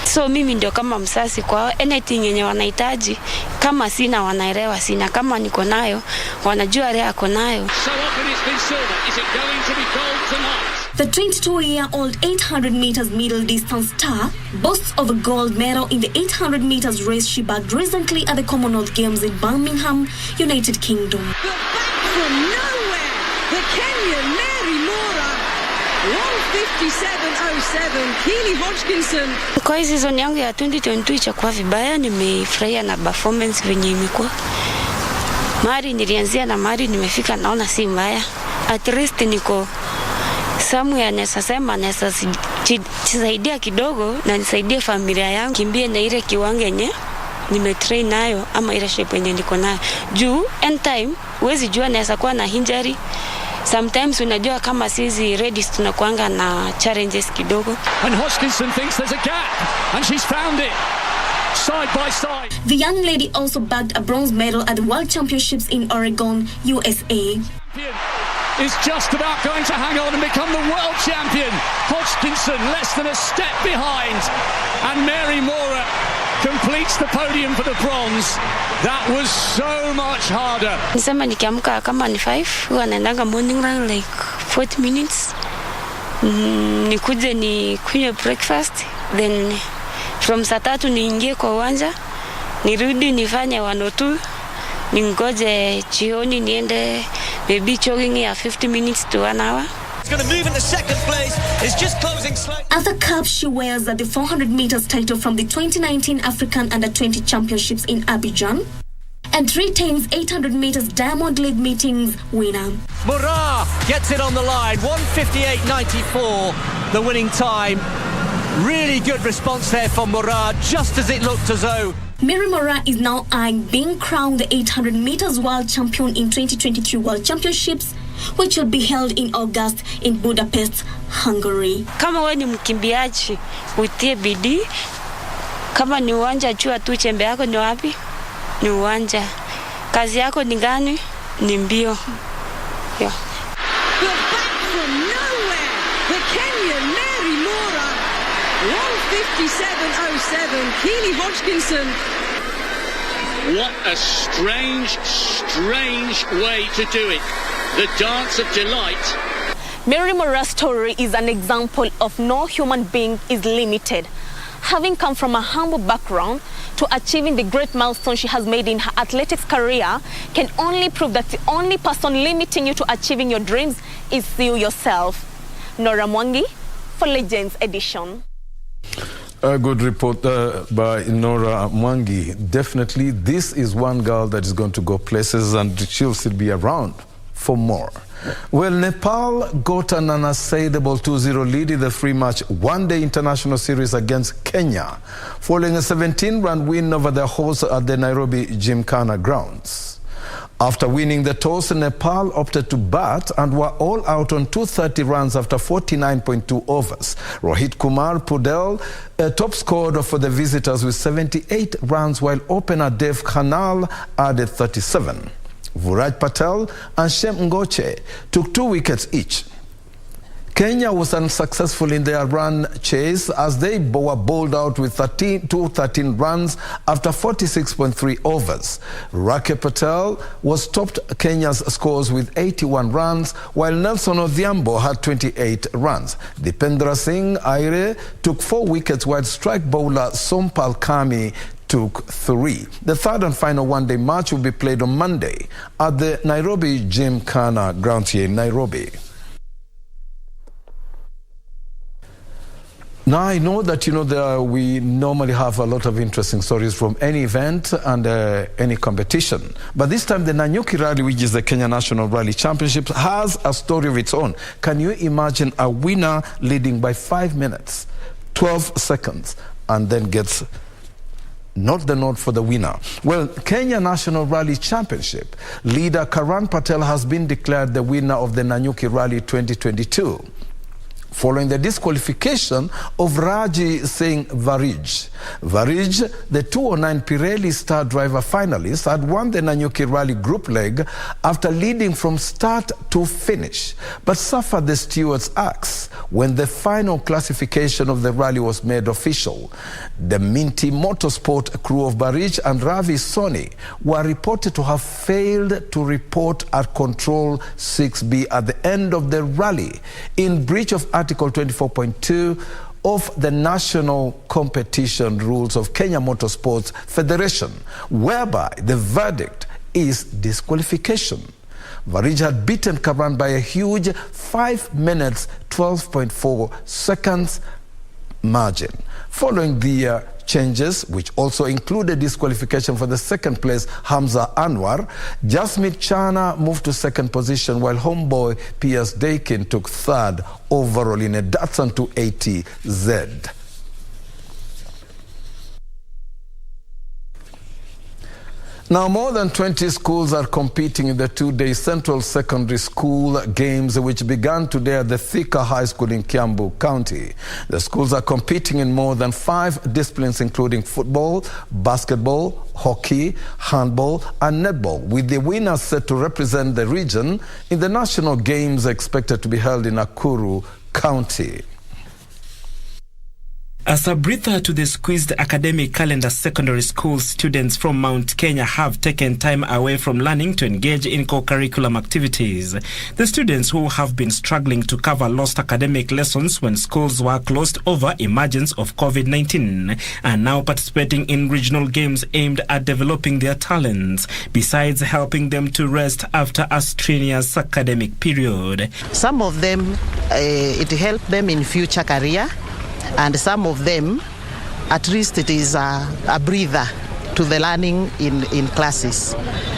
So mimi ndio kama msasi kwa anything yenye wanahitaji. Kama sina wanaelewa sina, kama niko nayo wanajua leo ako nayo. So often it's been silver. Is it going to be gold tonight? The 22-year-old 800 meters middle distance star boasts of a gold medal in the 800 meters race she bagged recently at the Commonwealth Games in Birmingham, United Kingdom. But back from nowhere, the Kenyan Mary Moraa, 1:57.07. Keely Hodgkinson. Kwa hii season yangu ya 2022 ichakuwa vibaya, nimefurahia na performance venye imekuwa. Mari nilianzia na mari nimefika naona si mbaya. At least niko somewhere nesa sema nesa jisaidia kidogo na nisaidie familia yangu. Kimbie na ile kiwango yenye nimetrain nayo ama ile shape yenye niko nayo. Juu end time huwezi jua naweza kuwa na injury. Sometimes unajua kama sisi ladies tunakuanga na challenges kidogo. And Hodgkinson thinks there's a gap and she's found it. Side by side. The young lady also bagged a bronze medal at the World Championships in Oregon, USA. Is just about going to hang on and become the world champion. Hodgkinson less than a step behind. And Mary Moraa completes the podium for the bronze. That was so much harder. Nisema nikiamka kama ni 5, huwa naendanga morning run like 40 minutes. Nikuje ni kunywe breakfast, then from saa 3 niingie kwa uwanja, nirudi nifanye 1 or 2, ningoje jioni niende maybe jogging ya 50 minutes to 1 hour. Going to move into second place. Is just closing slow. As a cup she wears at the 400 meters title from the 2019 African Under-20 Championships in Abidjan, and 3 times 800 meters Diamond League meetings winner. Moraa gets it on the line. 1:58.94, the winning time. Really good response there from Moraa, just as it looked as though. Mary Moraa is now eyeing being crowned the 800 meters world champion in 2023 World Championships, which will be held in August in Budapest, Hungary. Kama wewe ni mkimbiaji, utie bidii. Kama ni uwanja, jua tu chembe yako ni wapi? Ni uwanja. Kazi yako ni gani? Ni mbio. Yeah. But back from nowhere, the Kenyan Mary Moraa, 1:57.07. Keely Hodgkinson. What a strange way to do it. The dance of delight. Mary Moraa's story is an example of no human being is limited. Having come from a humble background to achieving the great milestone she has made in her athletics career can only prove that the only person limiting you to achieving your dreams is you yourself. Nora Mwangi for Legends Edition. A good report by Nora Mwangi. Definitely, this is one girl that is going to go places and she'll still be around for more. Well, Nepal got an unassailable 2-0 lead in the three-match one-day international series against Kenya, following a 17-run win over their hosts at the Nairobi Gymkhana grounds. After winning the toss, Nepal opted to bat and were all out on 230 runs after 49.2 overs. Rohit Kumar Pudel top scored for the visitors with 78 runs, while opener Dev Khanal added 37. Vuraj Patel and Shem Ngoche took 2 wickets each. Kenya was unsuccessful in their run chase as they were bowled out with 13 runs after 46.3 overs. Rakhi Patel was topped Kenya's scores with 81 runs, while Nelson Odhiambo had 28 runs. Dipendra Singh Aire took 4 wickets, while strike bowler Sompal Kami took 3. The third and final one-day match will be played on Monday at the Nairobi Gymkhana grounds here in Nairobi. Now, I know that, we normally have a lot of interesting stories from any event and any competition. But this time, the Nanyuki Rally, which is the Kenya National Rally Championship, has a story of its own. Can you imagine a winner leading by 5 minutes, 12 seconds, and then gets not the nod for the winner? Well, Kenya National Rally Championship leader Karan Patel has been declared the winner of the Nanyuki Rally 2022. Following the disqualification of Raji Singh Varij. Varij, the 209 Pirelli Star Driver finalist, had won the Nanyuki Rally group leg after leading from start to finish, but suffered the steward's axe when the final classification of the rally was made official. The Minty Motorsport crew of Barij and Ravi Soni were reported to have failed to report at Control 6B at the end of the rally in breach of Article 24.2 of the National Competition Rules of Kenya Motorsports Federation, whereby the verdict is disqualification. Varij had beaten Karan by a huge 5 minutes, 12.4 seconds margin. Following the changes, which also included disqualification for the second place Hamza Anwar, Jasmine Chana moved to second position, while homeboy P.S. Dakin took third overall in a Datsun 280Z. Now, more than 20 schools are competing in the two-day Central Secondary School Games, which began today at the Thika High School in Kiambu County. The schools are competing in more than 5 disciplines, including football, basketball, hockey, handball, and netball, with the winners set to represent the region in the national games expected to be held in Nakuru County. As a breather to the squeezed academic calendar, secondary school students from Mount Kenya have taken time away from learning to engage in co-curriculum activities. The students who have been struggling to cover lost academic lessons when schools were closed over emergence of COVID-19 are now participating in regional games aimed at developing their talents, besides helping them to rest after a strenuous academic period. Some of them, it helped them in future career, and some of them, at least it is a breather to the learning in classes.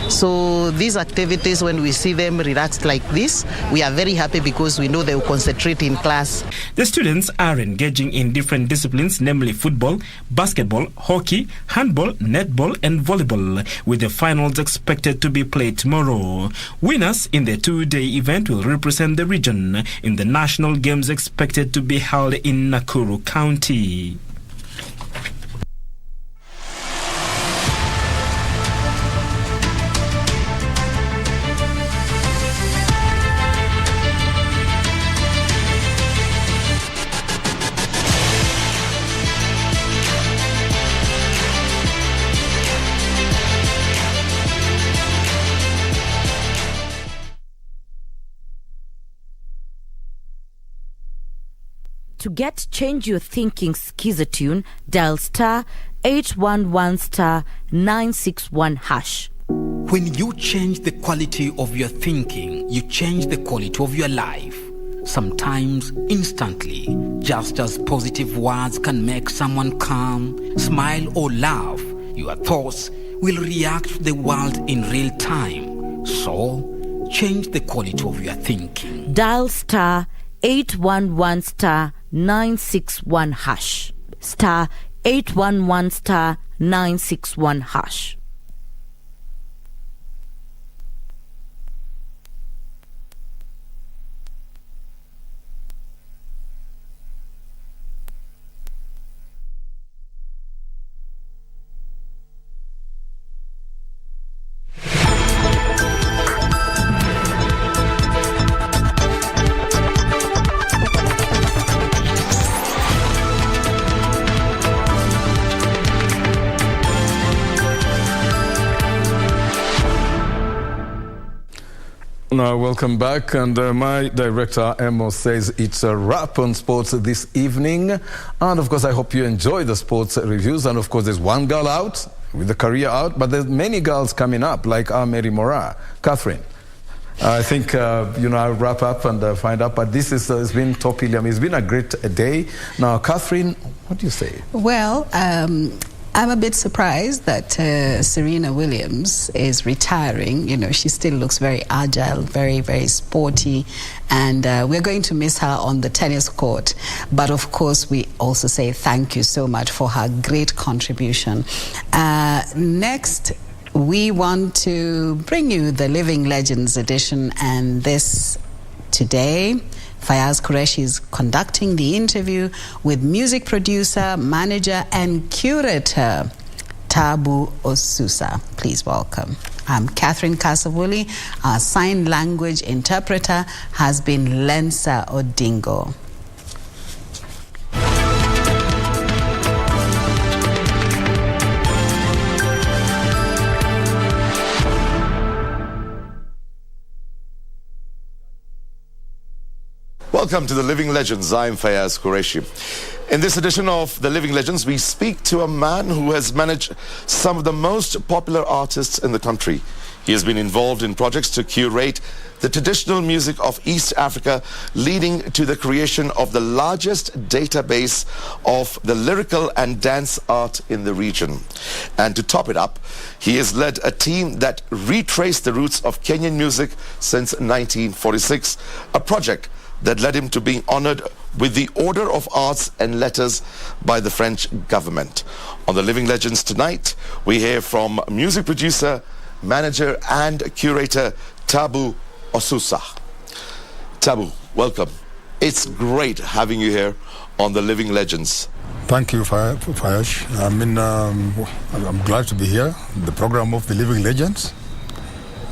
So these activities, when we see them relaxed like this, we are very happy because we know they will concentrate in class. The students are engaging in different disciplines, namely football, basketball, hockey, handball, netball, and volleyball, with the finals expected to be played tomorrow. Winners in the two-day event will represent the region in the national games expected to be held in Nakuru County. To get Change Your Thinking Skizatune, dial star 811 star 961 hash. When you change the quality of your thinking, you change the quality of your life. Sometimes instantly, just as positive words can make someone calm, smile or laugh, your thoughts will react to the world in real time. So, change the quality of your thinking. Dial star 811 star 961 hash. Star 811 star 961 hash. Now, welcome back. And my director, Emo, says it's a wrap on sports this evening. And, of course, I hope you enjoy the sports reviews. And, of course, there's one girl out with the career out, but there's many girls coming up, like our Mary Mora. Catherine, I think, I'll wrap up and find out. But this it's been top Iliam. It's been a great day. Now, Catherine, what do you say? Well, I'm a bit surprised that Serena Williams is retiring. You know, she still looks very agile, very, very sporty, and we're going to miss her on the tennis court. But of course, we also say thank you so much for her great contribution. Next, we want to bring you the Living Legends edition, and this today, Fayaz Qureshi is conducting the interview with music producer, manager, and curator Tabu Osusa. Please welcome. I'm Catherine Kasavuli. Our sign language interpreter has been Lensa Odingo. Welcome to the Living Legends. I'm Fayaz Qureshi. In this edition of the Living Legends, we speak to a man who has managed some of the most popular artists in the country. He has been involved in projects to curate the traditional music of East Africa, leading to the creation of the largest database of the lyrical and dance art in the region. And to top it up, he has led a team that retraced the roots of Kenyan music since 1946, a project that led him to being honored with the Order of Arts and Letters by the French government. On the Living Legends tonight, we hear from music producer, manager and curator Tabu Osusa. Tabu, welcome. It's great having you here on the Living Legends. Thank you, Fayaz. I'm glad to be here, the program of the Living Legends.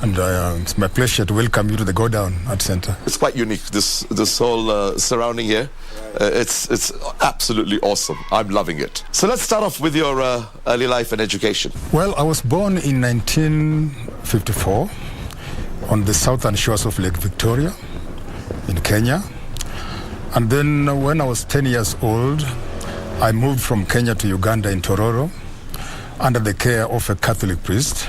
And it's my pleasure to welcome you to the Go Down Art Center. It's quite unique, this whole surrounding here. It's absolutely awesome. I'm loving it. So let's start off with your early life and education. Well, I was born in 1954 on the southern shores of Lake Victoria in Kenya. And then when I was 10 years old, I moved from Kenya to Uganda in Tororo under the care of a Catholic priest.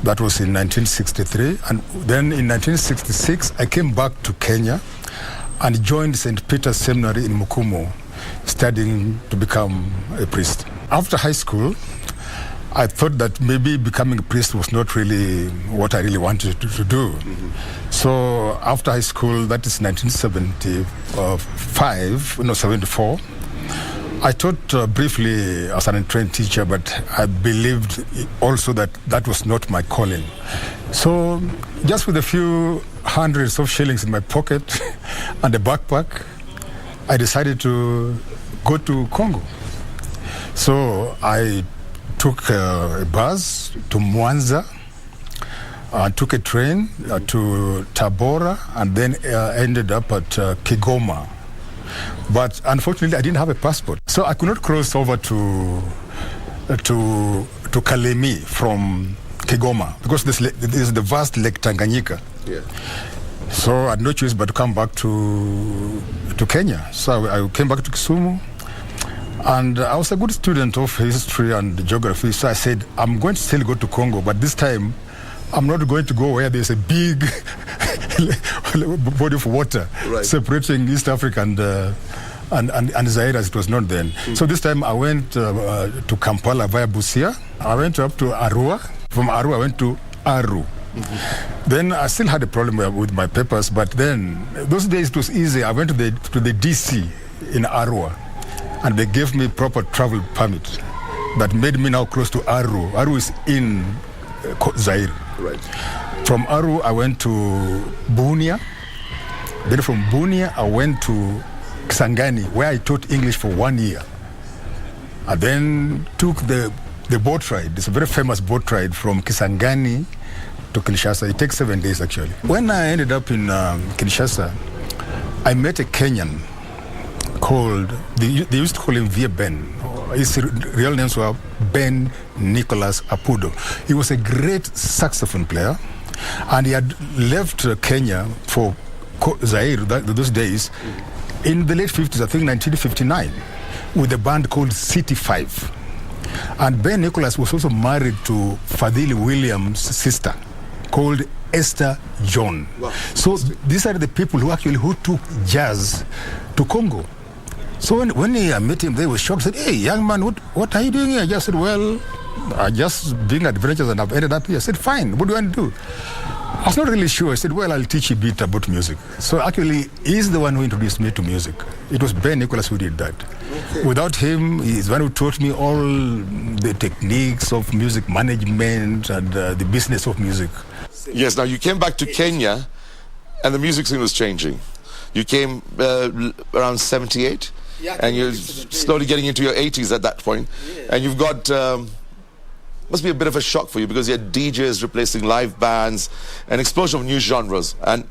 That was in 1963. And then in 1966, I came back to Kenya and joined St. Peter's Seminary in Mukumu, studying to become a priest. After high school, I thought that maybe becoming a priest was not really what I really wanted to do. Mm-hmm. So after high school, that is 1974, I taught briefly as an untrained teacher, but I believed also that that was not my calling. So just with a few hundreds of shillings in my pocket and a backpack, I decided to go to Congo. So I took a bus to Mwanza, took a train to Tabora, and then ended up at Kigoma. But unfortunately, I didn't have a passport, so I could not cross over to Kalemi from Kigoma because this is the vast Lake Tanganyika. Yeah. So I had no choice but to come back to Kenya. So I came back to Kisumu, and I was a good student of history and geography. So I said, I'm going to still go to Congo, but this time I'm not going to go where there's a big body of water separating East Africa and Zaire, as it was not then. So this time I went to Kampala via Busia. I went up to Arua. From Arua I went to Aru. Then I still had a problem with my papers, but then those days it was easy. I went to the DC in Arua, and they gave me proper travel permit that made me now close to Aru. Aru is in Zaire. Right. From Aru, I went to Bunia. Then from Bunia, I went to Kisangani, where I taught English for 1 year. I then took the boat ride. It's a very famous boat ride from Kisangani to Kinshasa. It takes 7 days, actually. When I ended up in Kinshasa, I met a Kenyan called, they used to call him Via Ben. His real names were Ben Nicholas Apudo. He was a great saxophone player, And he had left Kenya for Zaire those days in the late 50s, I think 1959, with a band called City 5. And Ben Nicholas was also married to Fadhili Williams' sister, called Esther John. Wow. So these are the people who took jazz to Congo. So when I met him, they were shocked. Said, "Hey, young man, what are you doing here?" I just said, "Well, I just being adventurous and I've ended up here." I said, "Fine, what do you want to do?" I was not really sure. I said, "Well, I'll teach you a bit about music." So actually, he's the one who introduced me to music. It was Ben Nicholas who did that. Okay. Without him, he's the one who taught me all the techniques of music management and the business of music. Yes, now you came back to Kenya and the music scene was changing. You came around 78 and you're slowly getting into your 80s at that point. And you've got, must be a bit of a shock for you because you had DJs replacing live bands, an explosion of new genres. And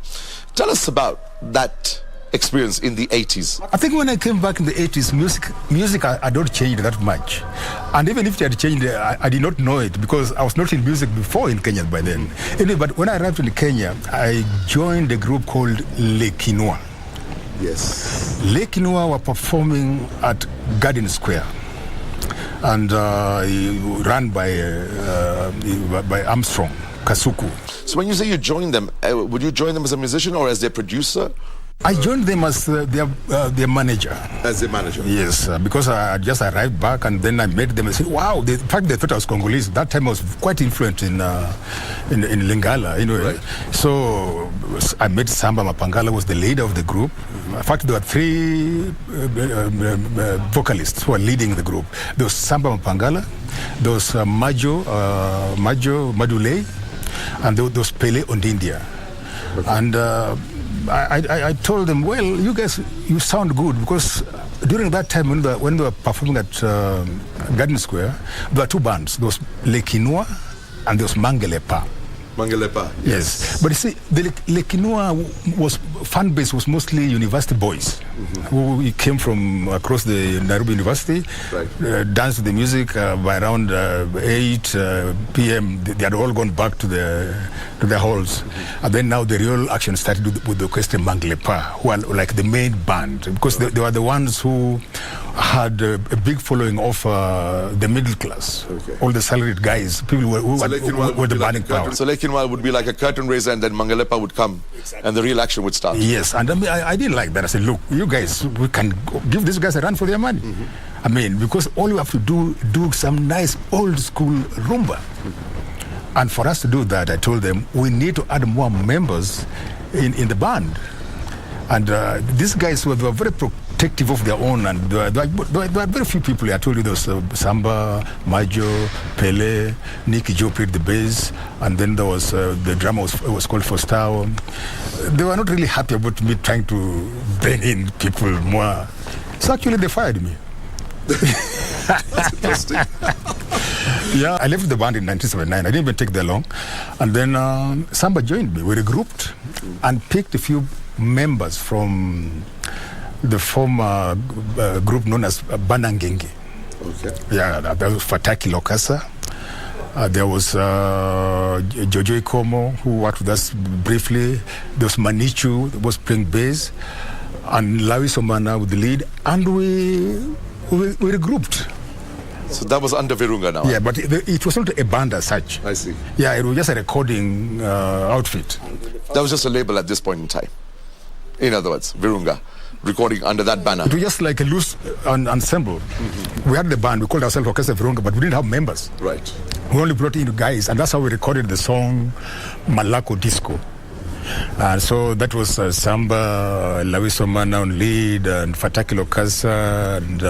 tell us about that experience in the 80s. I think when I came back in the 80s, music had not changed that much. And even if it had changed, I did not know it because I was not in music before in Kenya by then. Anyway, but when I arrived in Kenya, I joined a group called Laikipia. Yes. Laikipia were performing at Garden Square. And run by Armstrong, Kasuku. So when you say you joined them, would you join them as a musician or as their producer? I joined them as their manager. As their manager? Yes, because I just arrived back and then I met them and said, wow, in fact they thought I was Congolese. That time I was quite influent in Lingala, you know. Right. So I met Samba Mapangala, was the leader of the group. In fact, there were three vocalists who were leading the group. There was Samba Mapangala, there was Majo Madule, and there was Pele Ondindia. Okay. And I told them, well, you guys, you sound good, because during that time when they were performing at Garden Square, there were two bands. There was Laikipia and there was Mangelepa. Mangelepa, yes. But you see, the Laikipia fan base was mostly university boys who came from across the Nairobi University, right. Danced to the music by around 8 p.m. They had all gone back to their halls. And then now the real action started with the orchestra Mangelepa, who are like the main band, because they were the ones who had a big following of the middle class. Okay. All the salaried guys, people who were the burning power. So Laikipia would be like a curtain raiser, and then Mangelepa would come, exactly. And the real action would start. Yes, and I didn't like that. I said, look, you guys, we can give these guys a run for their money. I mean, because all you have to do some nice old school rumba. And for us to do that, I told them, we need to add more members in the band. And these guys were very protective of their own, and there were very few people. I told you there was Samba, Majo, Pele, Nicky Joe played the bass, and then there was the drummer was called Fostao. They were not really happy about me trying to bring in people more. So actually they fired me. That's interesting. Yeah, I left the band in 1979. I didn't even take that long. And then Samba joined me. We regrouped and picked a few members from the former group known as Banangenge. Okay. Yeah, there was Fataki Lokasa. There was Jojo Ikomo, who worked with us briefly. There was Manichu, who was playing bass. And Lawi Somana with the lead. And we regrouped. So that was under Virunga now? Yeah, but it was not a band as such. I see. Yeah, it was just a recording outfit. That was just a label at this point in time. In other words, Virunga, recording under that banner. It was just like a loose ensemble. We had the band, we called ourselves Orchestra Virunga, but we didn't have members. Right. We only brought in guys, and that's how we recorded the song Malako Disco. And so that was Samba, Lawiso Mana on lead, and Fataki Lokasa, and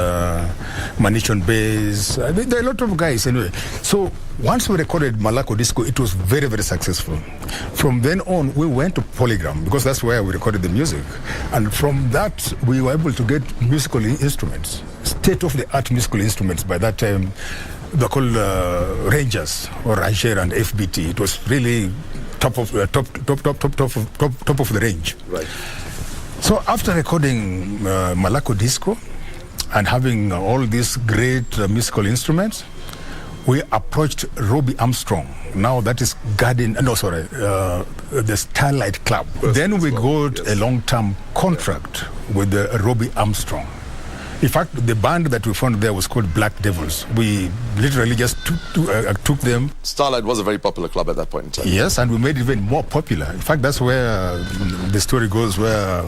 Manish on bass. There are a lot of guys anyway. So once we recorded Malako Disco, it was very, very successful. From then on, we went to Polygram, because that's where we recorded the music. And from that, we were able to get musical instruments, state-of-the-art musical instruments. By that time, they're called Rangers, or Ranger and FBT. It was really top of the range. Right. So after recording Malako Disco and having all these great musical instruments, we approached Robbie Armstrong. Now that is the Starlight Club. Then we got a long-term contract with the Robbie Armstrong. In fact, the band that we found there was called Black Devils. We literally just took them. Starlight was a very popular club at that point in time. Yes, and we made it even more popular. In fact, that's where the story goes, where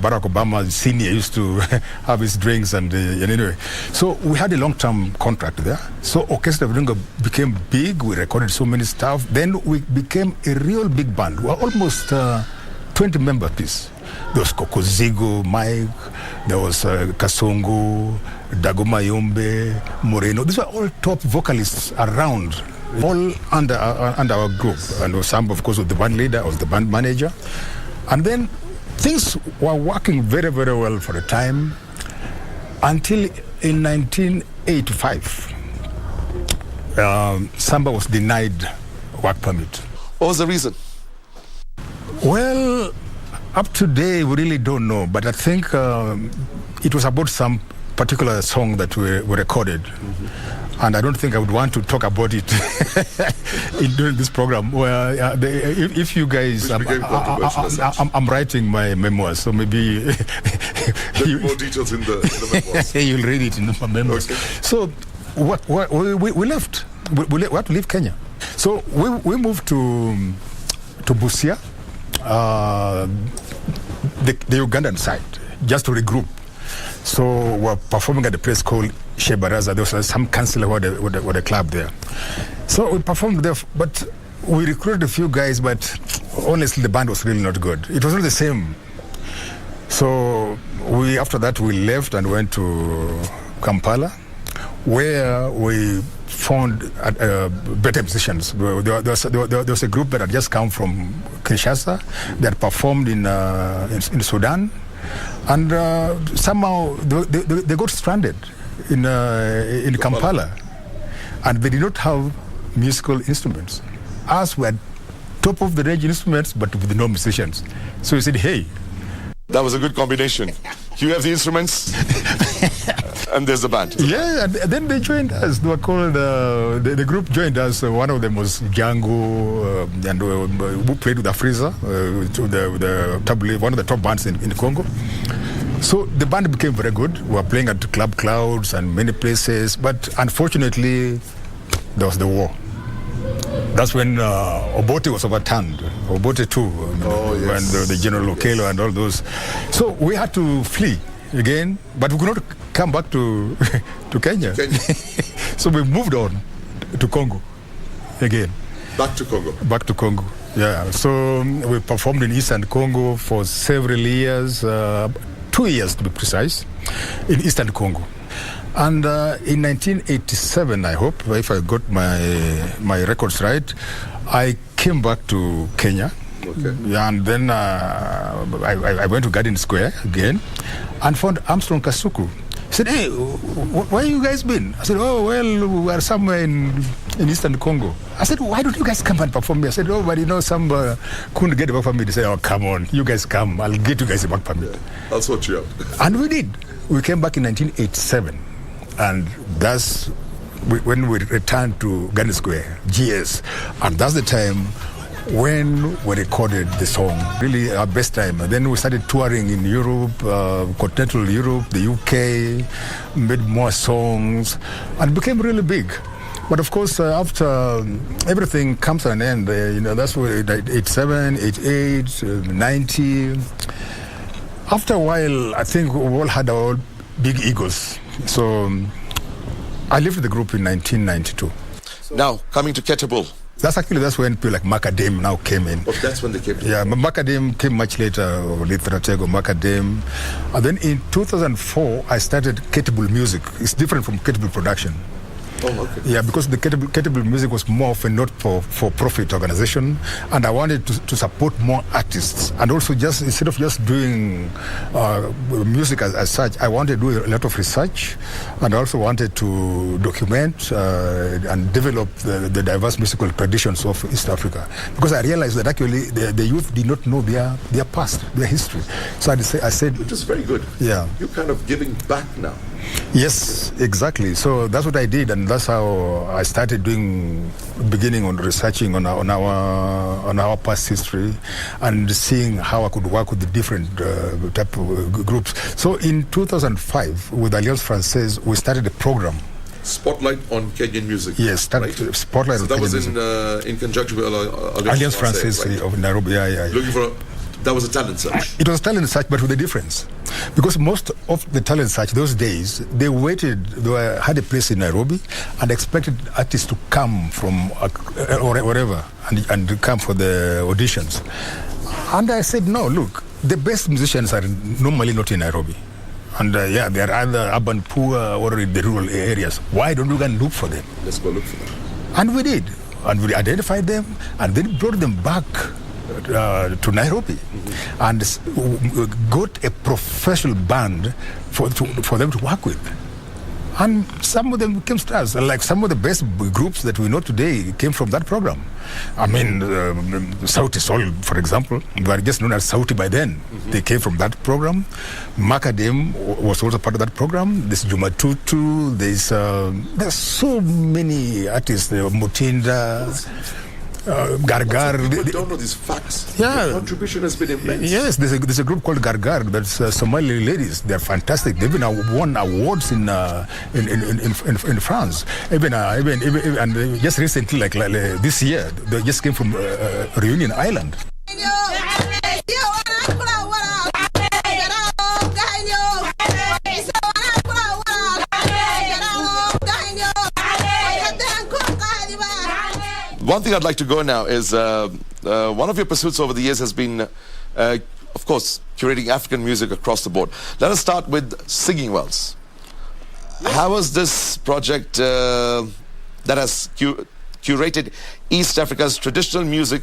Barack Obama Sr. used to have his drinks and anyway. So we had a long-term contract there. So Orchestra Virunga became big. We recorded so many stuff. Then we became a real big band. We were almost 20 member piece. There was Kokozigo, Mike, there was Kasongo, Dagoma Yombe, Moreno. These were all top vocalists around, all under our group. And some, of course, was the band leader, was the band manager. And then things were working very, very well for a time until in 1985, Samba was denied work permit. What was the reason? Well, up to date, we really don't know, but I think it was about some particular song that we recorded. And I don't think I would want to talk about it during this program. Well, if you guys, I'm writing my memoirs, so maybe there's more details in the memoirs. You'll read it in my memoirs. Okay. So we left. We had to leave Kenya. So we moved to Busia. The Ugandan side, just to regroup. So we're performing at a place called Shebaraza. There was some councillor with a club there. So we performed there, but we recruited a few guys, but honestly the band was really not good. It was not the same. So after that we left and went to Kampala, where we found better musicians. There was a group that had just come from Kinshasa that performed in Sudan, and somehow they got stranded in Kampala, and they did not have musical instruments. Us were top of the range instruments, but with no musicians. So we said, hey. That was a good combination. You have the instruments, and there's the band. Yeah, and then they joined us. They were called, the group joined us. One of them was Django, and who played with Afriza, one of the top bands in Congo. So the band became very good. We were playing at Club Clouds and many places, but unfortunately, there was the war. That's when Obote was overturned. Obote too, when the General Okello and all those. So we had to flee again, but we could not come back to Kenya. So we moved on to Congo again. Back to Congo? Back to Congo, yeah. So we performed in Eastern Congo for several years, 2 years to be precise, in Eastern Congo. And in 1987, I hope, if I got my records right, I came back to Kenya. Okay. And then I went to Garden Square again and found Armstrong Kasuku. He said, hey, where you guys been? I said, oh, well, we are somewhere in Eastern Congo. I said, why don't you guys come and perform here? I said, oh, but some couldn't get a work permit. He said, oh, come on, you guys come. I'll get you guys a work permit. I'll sort you out. And we did. We came back in 1987. And that's when we returned to Garden Square, GS. And that's the time when we recorded the song, really our best time. And then we started touring in Europe, continental Europe, the UK, made more songs, and became really big. But of course, after everything comes to an end, that's where 87, 88, 90. After a while, I think we all had our big egos. So I left the group in 1992. Now, coming to Kettle. That's when people like Macadam now came in. Oh, that's when they came in? Yeah, Macadam came much later, Litratego, Macadam. And then in 2004, I started Kettle Music. It's different from Kettle Production. Oh, okay. Yeah, because the Kettle Music was more of a not-for-profit organization, and I wanted to support more artists. And also, just instead of just doing music as such, I wanted to do a lot of research, and I also wanted to document and develop the diverse musical traditions of East Africa. Because I realized that actually the youth did not know their past, their history. So I said... Which is very good. Yeah. You're kind of giving back now. Yes, exactly. So that's what I did, and that's how I started beginning on researching on our past history, and seeing how I could work with the different type of groups. So in 2005, with Alliance Française, we started a program. Spotlight on Kenyan music. Yes, right? Spotlight so on that Kenyan was music. in conjunction with Alliance Française right? of Nairobi. Yeah. Looking for that was a talent search. It was a talent search, but with a difference, because most of the talent search those days, they had a place in Nairobi and expected artists to come from or wherever and come for the auditions. And I said, no, look, the best musicians are normally not in Nairobi. And there are other urban poor or in the rural areas. Why don't we go and look for them? Let's go look for them. And we did. And we identified them and then brought them back to Nairobi, and got a professional band for them to work with. And some of them became stars. Like some of the best groups that we know today came from that program. I mean, Sauti Sol, for example, they were just known as Sauti by then. They came from that program. Macadam was also part of that program. There's Juma Tutu. There's so many artists. Mutinda, Gargar. People don't know these facts. Yeah. The contribution has been immense. Yes, there's a group called Gargar. That's Somali ladies. They're fantastic. They've been won awards in France. Even and just recently, like this year, they just came from Reunion Island. One thing I'd like to go now is one of your pursuits over the years has been, of course, curating African music across the board. Let us start with Singing Wells. How was this project that has curated East Africa's traditional music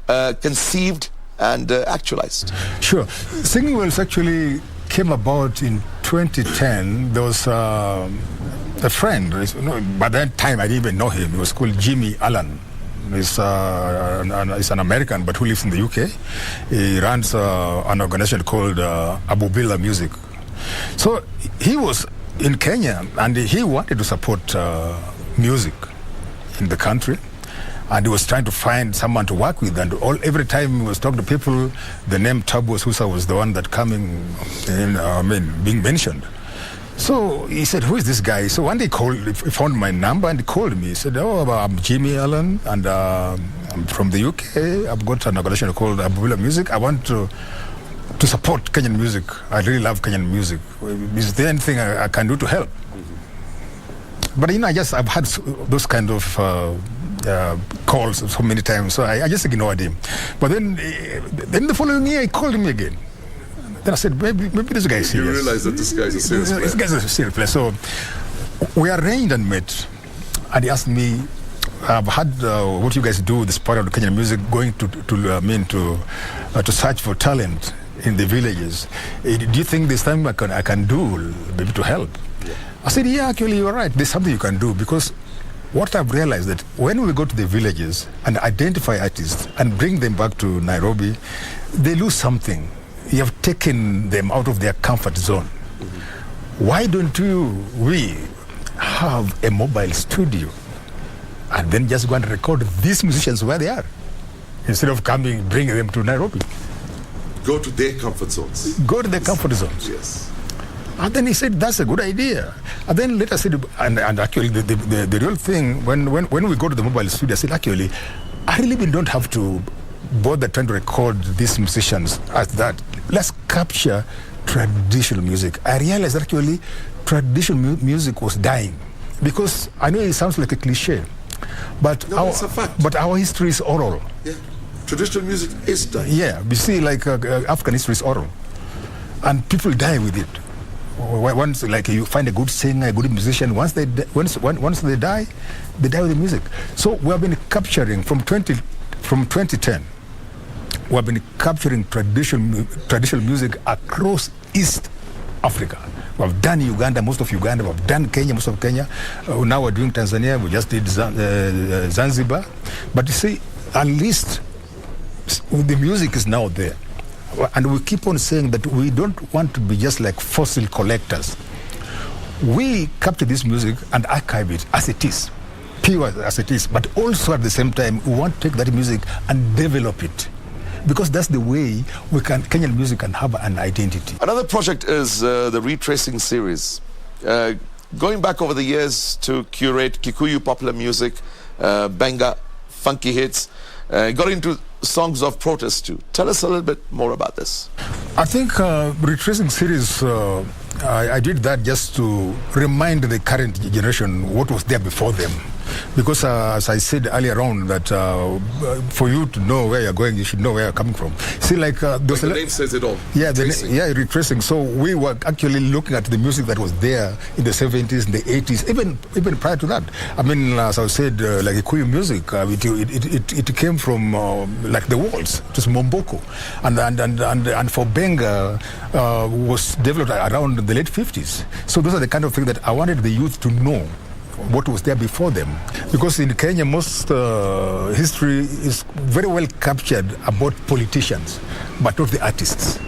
conceived and actualized? Sure. Singing Wells actually came about in 2010. There was a friend, by that time I didn't even know him. He was called Jimmy Allen. He's an American, but who lives in the UK. He runs an organization called Abubila Music. So he was in Kenya, and he wanted to support music in the country. And he was trying to find someone to work with. And every time he was talking to people, the name Tabu Susa was the one that being mentioned. So he said, who is this guy? So one day he found my number and he called me. He said, I'm Jimmy Allen, and I'm from the UK. I've got an organization called Abubila Music. I want to support Kenyan music. I really love Kenyan music. Is there anything I can do to help? But I've had those kind of calls so many times, so I just ignored him. But then the following year, he called me again. Then I said, maybe this guy is serious. You realize that this guy is a serious player. This guy is a serious player. So we arranged and met, and he asked me, I've had what you guys do, this part of the Kenyan music, going to search for talent in the villages. Do you think this time I can do maybe to help? Yeah. I said, yeah, actually you're right. There's something you can do, because what I've realized that when we go to the villages and identify artists and bring them back to Nairobi, they lose something. You have taken them out of their comfort zone. Why don't we have a mobile studio and then just go and record these musicians where they are, instead of bringing them to Nairobi? Go to their comfort zones. Go to their comfort zones. Yes. And then he said, that's a good idea. And then later said, and actually the real thing, when we go to the mobile studio, I said, actually, I really don't have to bother trying to record these musicians as that. Let's capture traditional music. I realized that actually traditional music was dying, because I know it sounds like a cliche, but it's a fact. But our history is oral. Yeah, traditional music is dying. Yeah, you see, like African history is oral, and people die with it. Once, like, you find a good singer, a good musician, once they die, they die with the music. So we have been capturing from 2010. We have been capturing traditional music across East Africa. We have done Uganda, most of Uganda. We have done Kenya, most of Kenya. Now we're doing Tanzania. We just did Zanzibar. But you see, at least the music is now there. And we keep on saying that we don't want to be just like fossil collectors. We capture this music and archive it as it is, pure as it is, but also at the same time, we want to take that music and develop it. Because that's the way Kenyan music can have an identity. Another project is the Retracing series. Going back over the years to curate Kikuyu popular music, benga, funky hits, got into songs of protest too. Tell us a little bit more about this. I think Retracing series, I did that just to remind the current generation what was there before them. Because as I said earlier on, that for you to know where you're going, you should know where you're coming from. See, like the name says it all. Yeah, Retracing. So we were actually looking at the music that was there in the 70s, in the 80s, even prior to that. I mean, as I said, like Kikuyu music, it came from like the walls, just Momboko, and for benga was developed around the late 50s. So those are the kind of things that I wanted the youth to know what was there before them. Because in Kenya, most history is very well captured about politicians, but not the artists.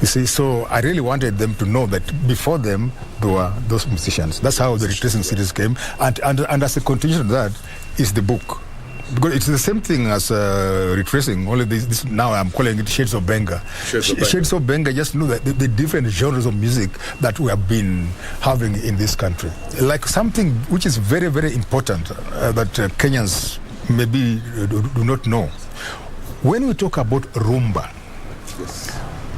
You see, so I really wanted them to know that before them, there were those musicians. That's how the Retracing series came. And as a continuation of that is the book. Because it's the same thing as Retracing, only this now I'm calling it Shades of Benga. Shades of Benga, just know that the different genres of music that we have been having in this country. Like something which is very, very important that Kenyans maybe do not know. When we talk about rumba,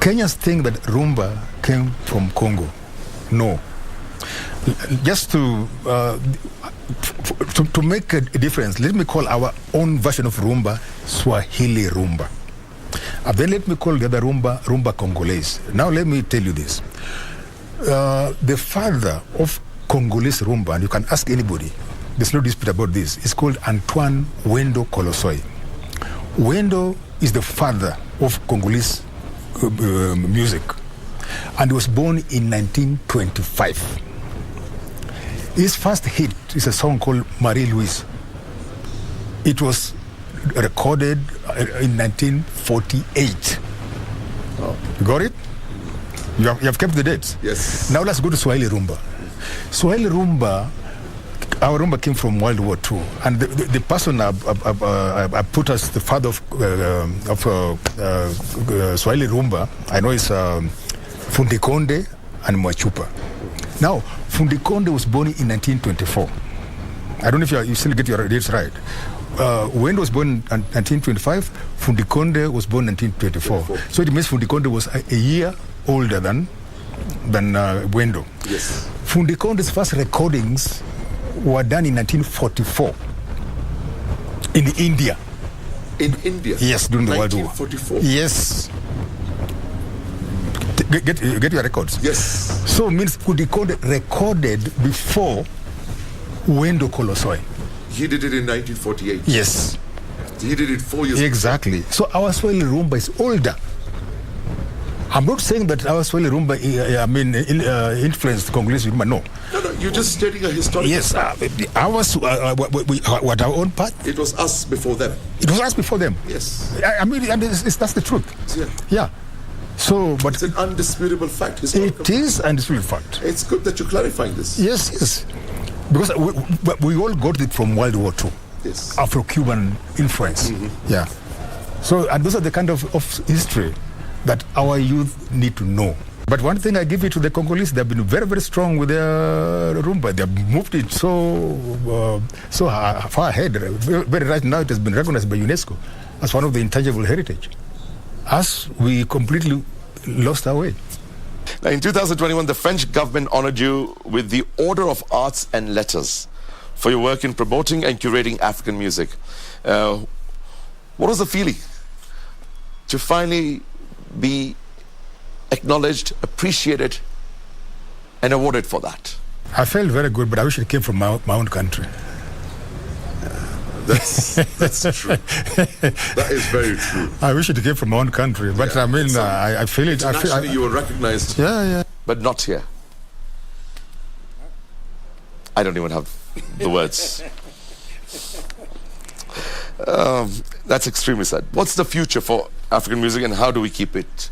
Kenyans think that rumba came from Congo. No. Just to make a difference, let me call our own version of rumba Swahili rumba. And then let me call the other rumba Congolese. Now let me tell you this. The father of Congolese rumba, and you can ask anybody, there's no dispute about this, is called Antoine Wendo Kolosoi. Wendo is the father of Congolese music, and he was born in 1925. His first hit is a song called Marie-Louise. It was recorded in 1948. Oh. You got it? You have kept the dates? Yes. Now let's go to Swahili rumba. Swahili rumba, our rumba came from World War II. And the person I put as the father of Swahili rumba, I know it's Fundi Konde and Mwachupa. Now, Fundi Konde was born in 1924. I don't know if you still get your dates right. Wendo was born in 1925. Fundi Konde was born in 1924. So it means Fundi Konde was a year older than Wendo. Yes. Fundi Konde's first recordings were done in 1944 in India. In India? Yes, during the World War. 1944? Yes. Get your records. Yes. So means Fundi Konde recorded before Wendo Kolosoi. He did it in 1948. Yes. He did it 4 years Exactly. Before. So our Swahili rumba is older. I'm not saying that our Swahili rumba, influenced Congolese rumba. No. No, you're just stating a historical fact. Ours, what our own part. It was us before them. It was us before them. Yes. That's the truth. Yeah. So, but it's an undisputable fact. It is undisputable fact. It's good that you're clarifying this. Yes. Because we all got it from World War II. Yes. Afro-Cuban influence. Yeah. So, and those are the kind of history that our youth need to know. But one thing I give it to the Congolese, they've been very, very strong with their rumba. They've moved it so far ahead. Very right now, it has been recognized by UNESCO as one of the intangible heritage. Us, we completely lost our way. Now, in 2021, the French government honored you with the Order of Arts and Letters for your work in promoting and curating African music. What was the feeling to finally be acknowledged, appreciated, and awarded for that? I felt very good, but I wish it came from my own country. That's true. That is very true. I wish it came from my own country, but I mean, I feel it. Internationally, you were recognized. Yeah. But not here. I don't even have the words. That's extremely sad. What's the future for African music, and how do we keep it?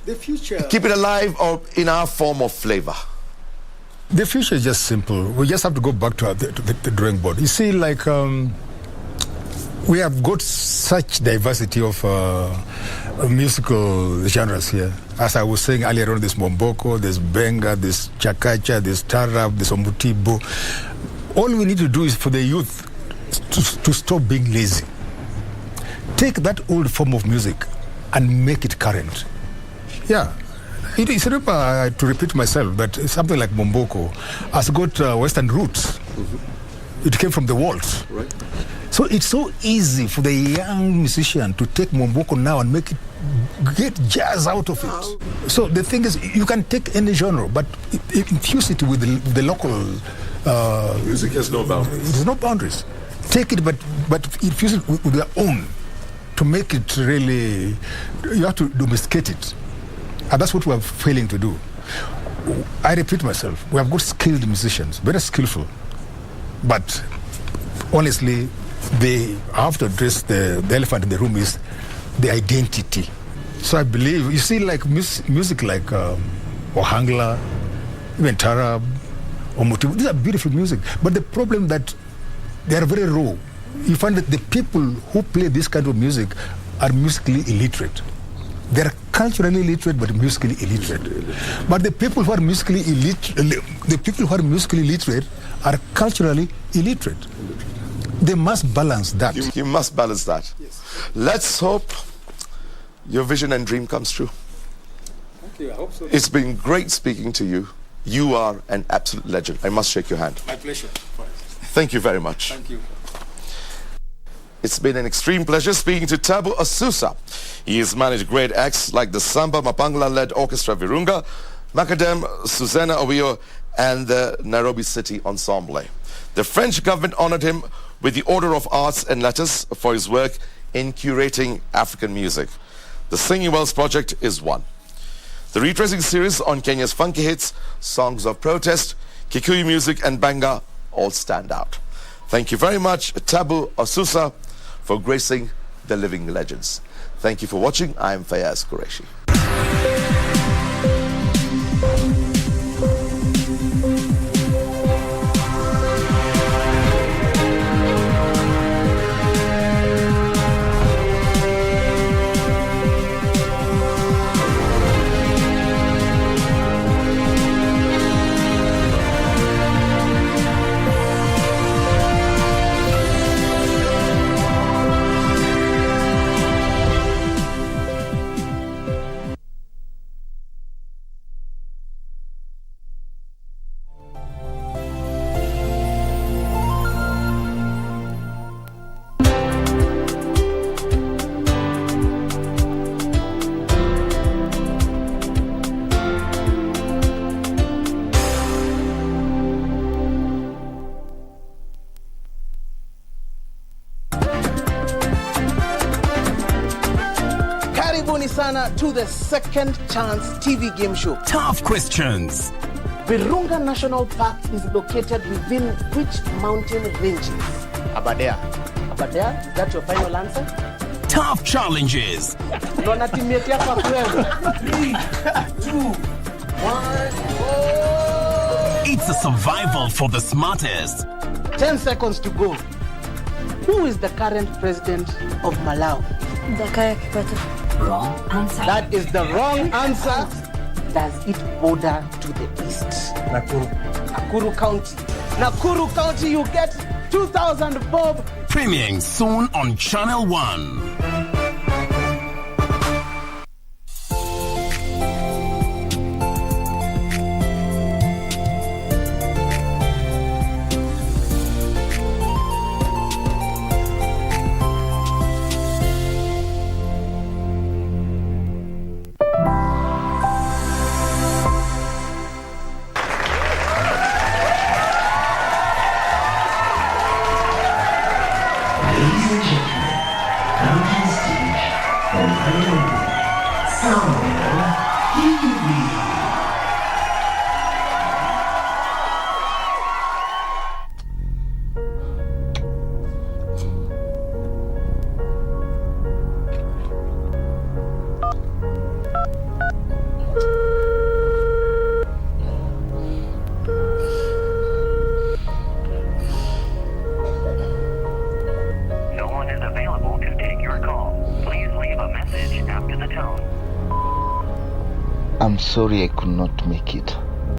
The future. Keep it alive, or in our form of flavor? The future is just simple. We just have to go back to the drawing board. You see, like, we have got such diversity of musical genres here. As I was saying earlier on, there's Momboko, there's Benga, there's Chakacha, there's Tarab, there's Omutibo. All we need to do is for the youth to stop being lazy. Take that old form of music and make it current. Yeah. It's to repeat myself, but something like Momboko has got Western roots. Mm-hmm. It came from the waltz. Right. So it's so easy for the young musician to take Momboko now and get jazz out of it. So the thing is, you can take any genre, but infuse it with the local... music has no boundaries. It has no boundaries. Take it, but infuse it with your own to make it really... You have to domesticate it. And that's what we are failing to do. I repeat myself, we have got skilled musicians, very skillful. But honestly, they have to address the elephant in the room is the identity. So I believe, you see, like music like Ohangla, even Tarab, Omotibo, these are beautiful music. But the problem that they are very raw. You find that the people who play this kind of music are musically illiterate. They're culturally literate but musically illiterate. But the people who are musically illiterate are culturally illiterate. They must balance that. You must balance that. Yes. Let's hope your vision and dream comes true. Thank you. I hope so. It's been great speaking to you. You are an absolute legend. I must shake your hand. My pleasure. Thank you very much. Thank you. It's been an extreme pleasure speaking to Tabu Asusa. He has managed great acts like the Samba Mapangla-led Orchestra Virunga, Macadam, Susanna Owio, and the Nairobi City Ensemble. The French government honored him with the Order of Arts and Letters for his work in curating African music. The Singing Wells project is one. The retracing series on Kenya's funky hits, songs of protest, Kikuyu music and Benga all stand out. Thank you very much, Tabu Asusa, for gracing the living legends. Thank you for watching. I am Fayaz Qureshi. To the Second Chance TV game show. Tough questions. Virunga National Park is located within which mountain ranges? Aberdare. Aberdare? Is that your final answer? Tough challenges. 3, 2, 1, go! It's a survival for the smartest. 10 seconds to go. Who is the current president of Malawi? Jakaya Kikwete. Wrong answer. That is the wrong answer. Does it border to the east? Nakuru County. Nakuru County, you get 2,000 bob. Premiering soon on Channel 1. I'm sorry I could not make it.